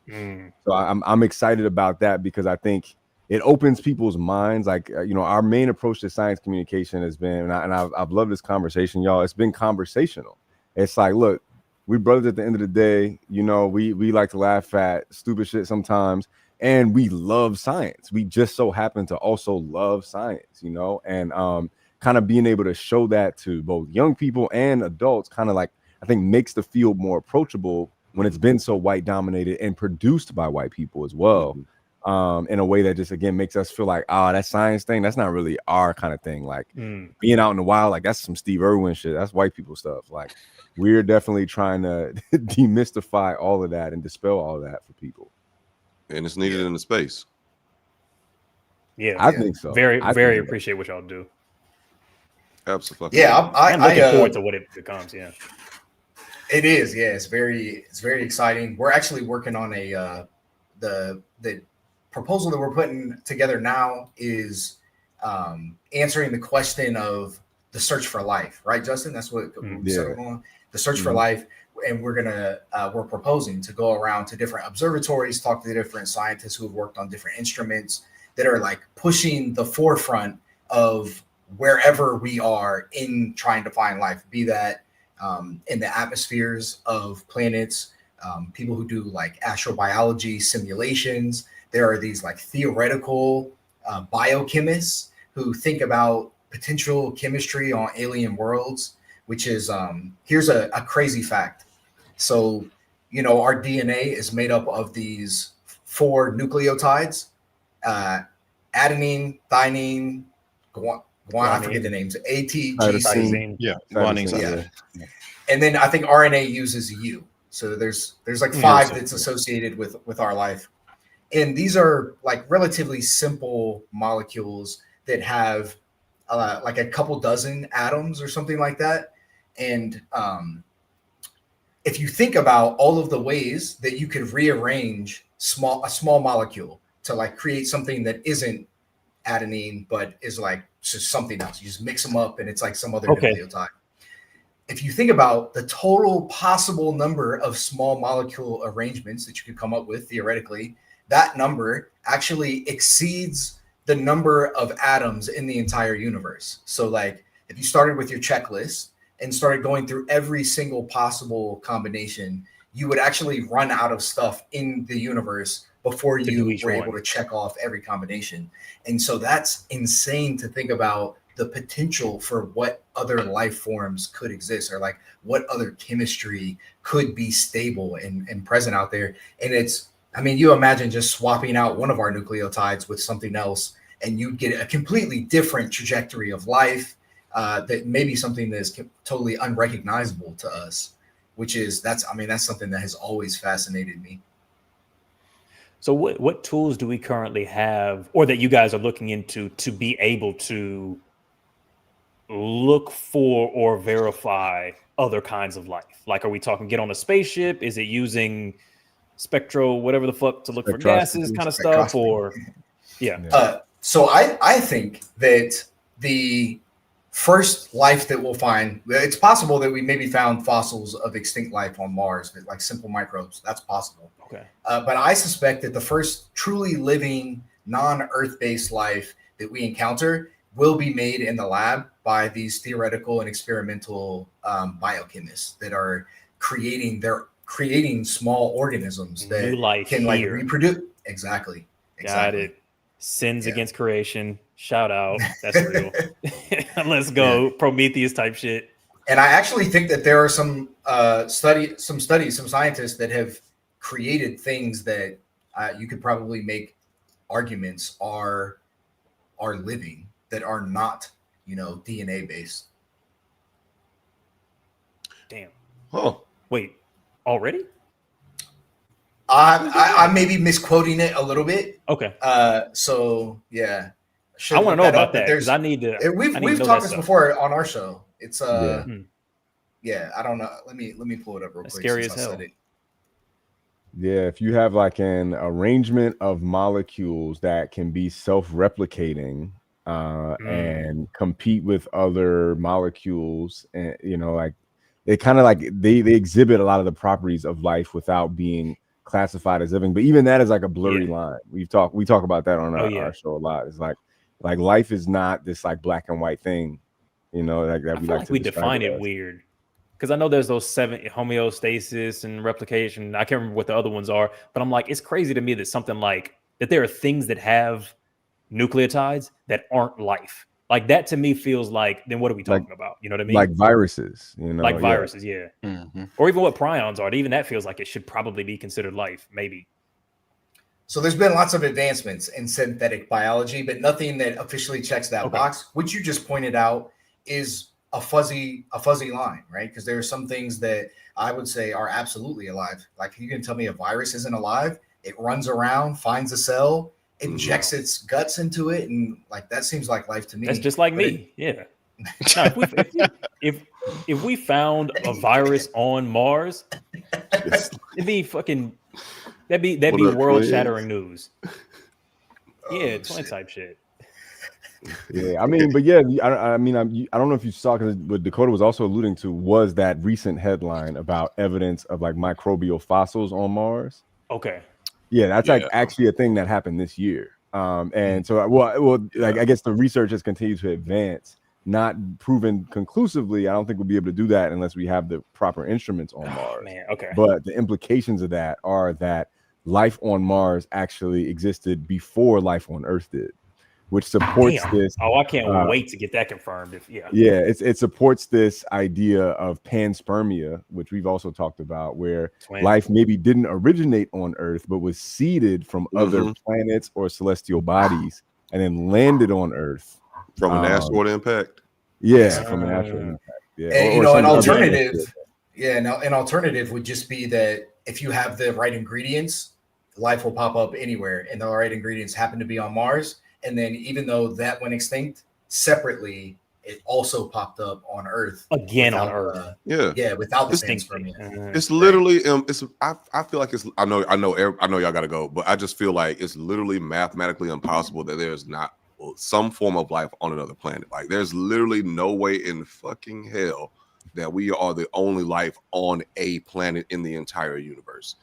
I'm excited about that because I think it opens people's minds. Like, our main approach to science communication has been, and I've loved this conversation, y'all. It's been conversational. It's like, look, we brothers at the end of the day, we like to laugh at stupid shit sometimes, and we love science. We just so happen to also love science, and kind of being able to show that to both young people and adults kind of like, I think makes the field more approachable when it's been so white dominated and produced by white people as well. In a way that just, again, makes us feel like, that science thing, that's not really our kind of thing. Like being out in the wild, like that's some Steve Irwin shit. That's white people stuff. Like we're definitely trying to demystify all of that and dispel all of that for people. And it's needed in the space. Yeah, I think so. Very appreciate what y'all do. Absolutely. Yeah, I'm looking forward to what it becomes. Yeah, it is. Yeah, it's very exciting. We're actually working on the proposal that we're putting together now is answering the question of the search for life, right, Justin? That's what we settled on, the search for life. And we're proposing to go around to different observatories, talk to the different scientists who have worked on different instruments that are like pushing the forefront of wherever we are in trying to find life, be that in the atmospheres of planets, people who do like astrobiology simulations. There are these like theoretical biochemists who think about potential chemistry on alien worlds, which is here's a crazy fact. So, our DNA is made up of these 4 nucleotides, adenine, thymine, guanine, I forget the names, A, T, G, C. Guanine. And then I think RNA uses U. So there's like 5 that's associated with our life. And these are like relatively simple molecules that have like a couple dozen atoms or something like that. And if you think about all of the ways that you could rearrange a small molecule to like create something that isn't adenine, but is like just something else. You just mix them up and it's like some other nucleotide. If you think about the total possible number of small molecule arrangements that you could come up with theoretically, that number actually exceeds the number of atoms in the entire universe. So like if you started with your checklist and started going through every single possible combination, you would actually run out of stuff in the universe before you were able to check off every combination. And so that's insane to think about the potential for what other life forms could exist, or like what other chemistry could be stable and present out there. And it's, I mean, you imagine just swapping out one of our nucleotides with something else, and you get a completely different trajectory of life that may be something that is totally unrecognizable to us, which is, that's something that has always fascinated me. So what tools do we currently have, or that you guys are looking into, to be able to look for or verify other kinds of life? Like, are we talking get on a spaceship? Is it using whatever the fuck to look for gases kind of stuff? Or so I think that the first life that we'll find, it's possible that we maybe found fossils of extinct life on Mars, like simple microbes. That's possible. Okay. But I suspect that the first truly living non-Earth-based life that we encounter will be made in the lab by these theoretical and experimental biochemists that are creating small organisms that can like reproduce. Exactly. Got it. Sins against creation. Shout out. That's real. Let's go. Prometheus type shit. And I actually think that there are some scientists that have created things that you could probably make arguments are living, that are not, DNA based. Damn. Oh, wait, already? I may be misquoting it a little bit. Okay. So yeah, I want to know about that, because I need to. We've talked this before on our show. It's yeah. I don't know. Let me pull it up real quick. Scary as hell. Yeah, if you have like an arrangement of molecules that can be self-replicating and compete with other molecules, and like they kind of like they exhibit a lot of the properties of life without being classified as living. But even that is like a blurry line. We talk about that on our show a lot. It's like life is not this like black and white thing, like that. We define it weird. Because I know there's those 7 homeostasis and replication. I can't remember what the other ones are, but I'm like, it's crazy to me that something like that there are things that have nucleotides that aren't life. Like that to me feels like, then what are we talking about? You know what I mean? Like viruses, like viruses, or even what prions are. Even that feels like it should probably be considered life, maybe. So there's been lots of advancements in synthetic biology, but nothing that officially checks that box, which you just pointed out is a fuzzy line, right? Because there are some things that I would say are absolutely alive. Like you can tell me a virus isn't alive. It runs around, finds a cell, injects its guts into it, and like that seems like life to me. That's just like me. Yeah. No, if we found a virus on Mars, it'd be fucking that'd be world shattering news. Yeah, twin type shit. Yeah, I mean, but yeah, I don't know if you saw, because what Dakota was also alluding to was that recent headline about evidence of like microbial fossils on Mars. Okay. Yeah, that's like actually a thing that happened this year. And so, like I guess the research has continued to advance, not proven conclusively. I don't think we'll be able to do that unless we have the proper instruments on Mars. Man, okay. But the implications of that are that life on Mars actually existed before life on Earth did, which supports this. Oh, I can't wait to get that confirmed. It supports this idea of panspermia, which we've also talked about, where life maybe didn't originate on Earth, but was seeded from other planets or celestial bodies, and then landed on Earth from an asteroid impact. Yeah, from an asteroid impact. Yeah, and, an alternative. An alternative would just be that if you have the right ingredients, life will pop up anywhere, and the right ingredients happen to be on Mars. And then even though that went extinct separately, it also popped up on Earth again on Earth. Without the panspermia. It's literally I feel like it's I know y'all gotta go, but I just feel like it's literally mathematically impossible that there's not some form of life on another planet. Like there's literally no way in fucking hell that we are the only life on a planet in the entire universe.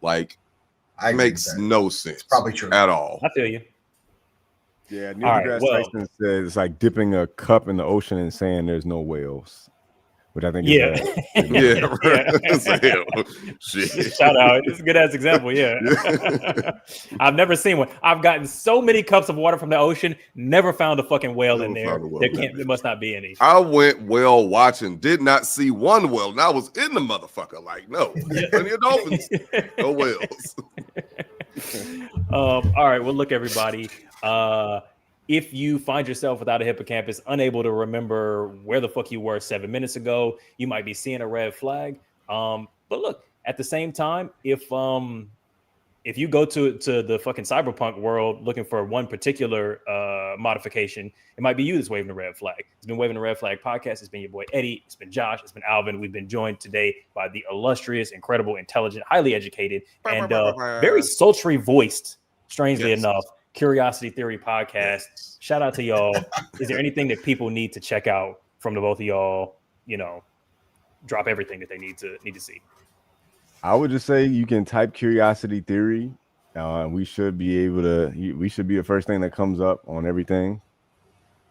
Like, it makes no sense. It's probably true at all. I feel you. Yeah, Neil deGrasse Tyson says it's like dipping a cup in the ocean and saying there's no whales, which I think is Shit. Shout out. It's a good ass example. Yeah. I've never seen one. I've gotten so many cups of water from the ocean, never found a fucking whale in there. There must not be any. I went whale watching, did not see one whale, and I was in the motherfucker. Like, no, plenty of dolphins, no whales. All right. Well, look, everybody. If you find yourself without a hippocampus, unable to remember where the fuck you were 7 minutes ago, you might be seeing a red flag. But look, at the same time, if you go to the fucking cyberpunk world looking for one particular modification, it might be you that's waving the red flag. It's been Waving the Red Flag podcast. It's been your boy Eddie. It's been Josh. It's been Alvin. We've been joined today by the illustrious, incredible, intelligent, highly educated, and very sultry voiced, strangely enough, Curiosity Theory podcast. Shout out to y'all. Is there anything that people need to check out from the both of y'all? You know, drop everything that they need to see. I would just say you can type Curiosity Theory. We should be able to. We should be the first thing that comes up on everything.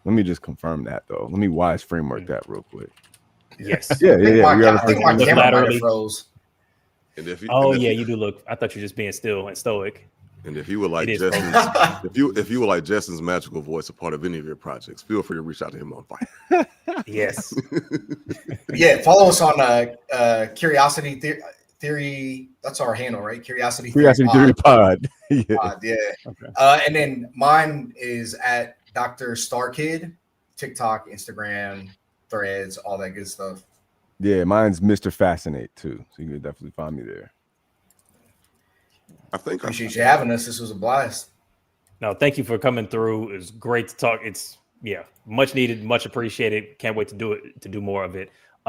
Let me just confirm that though. Let me wise framework that real quick. Yes. Yeah. I think my camera might have froze. And if you, you do look. I thought you were just being still and stoic. And if you would like Justin's, if you would like Justin's magical voice a part of any of your projects, feel free to reach out to him on Fire. Yes. Yeah, follow us on Curiosity Theory. That's our handle, right? Curiosity Theory Pod. Yeah. Okay. And then mine is at Dr. Starkid, TikTok, Instagram, Threads, all that good stuff. Yeah, mine's Mr. Fascinate too, so you can definitely find me there. I think appreciate you having us. This was a blast. No, thank you for coming through. It was great to talk. It's much needed, much appreciated. Can't wait to do more of it.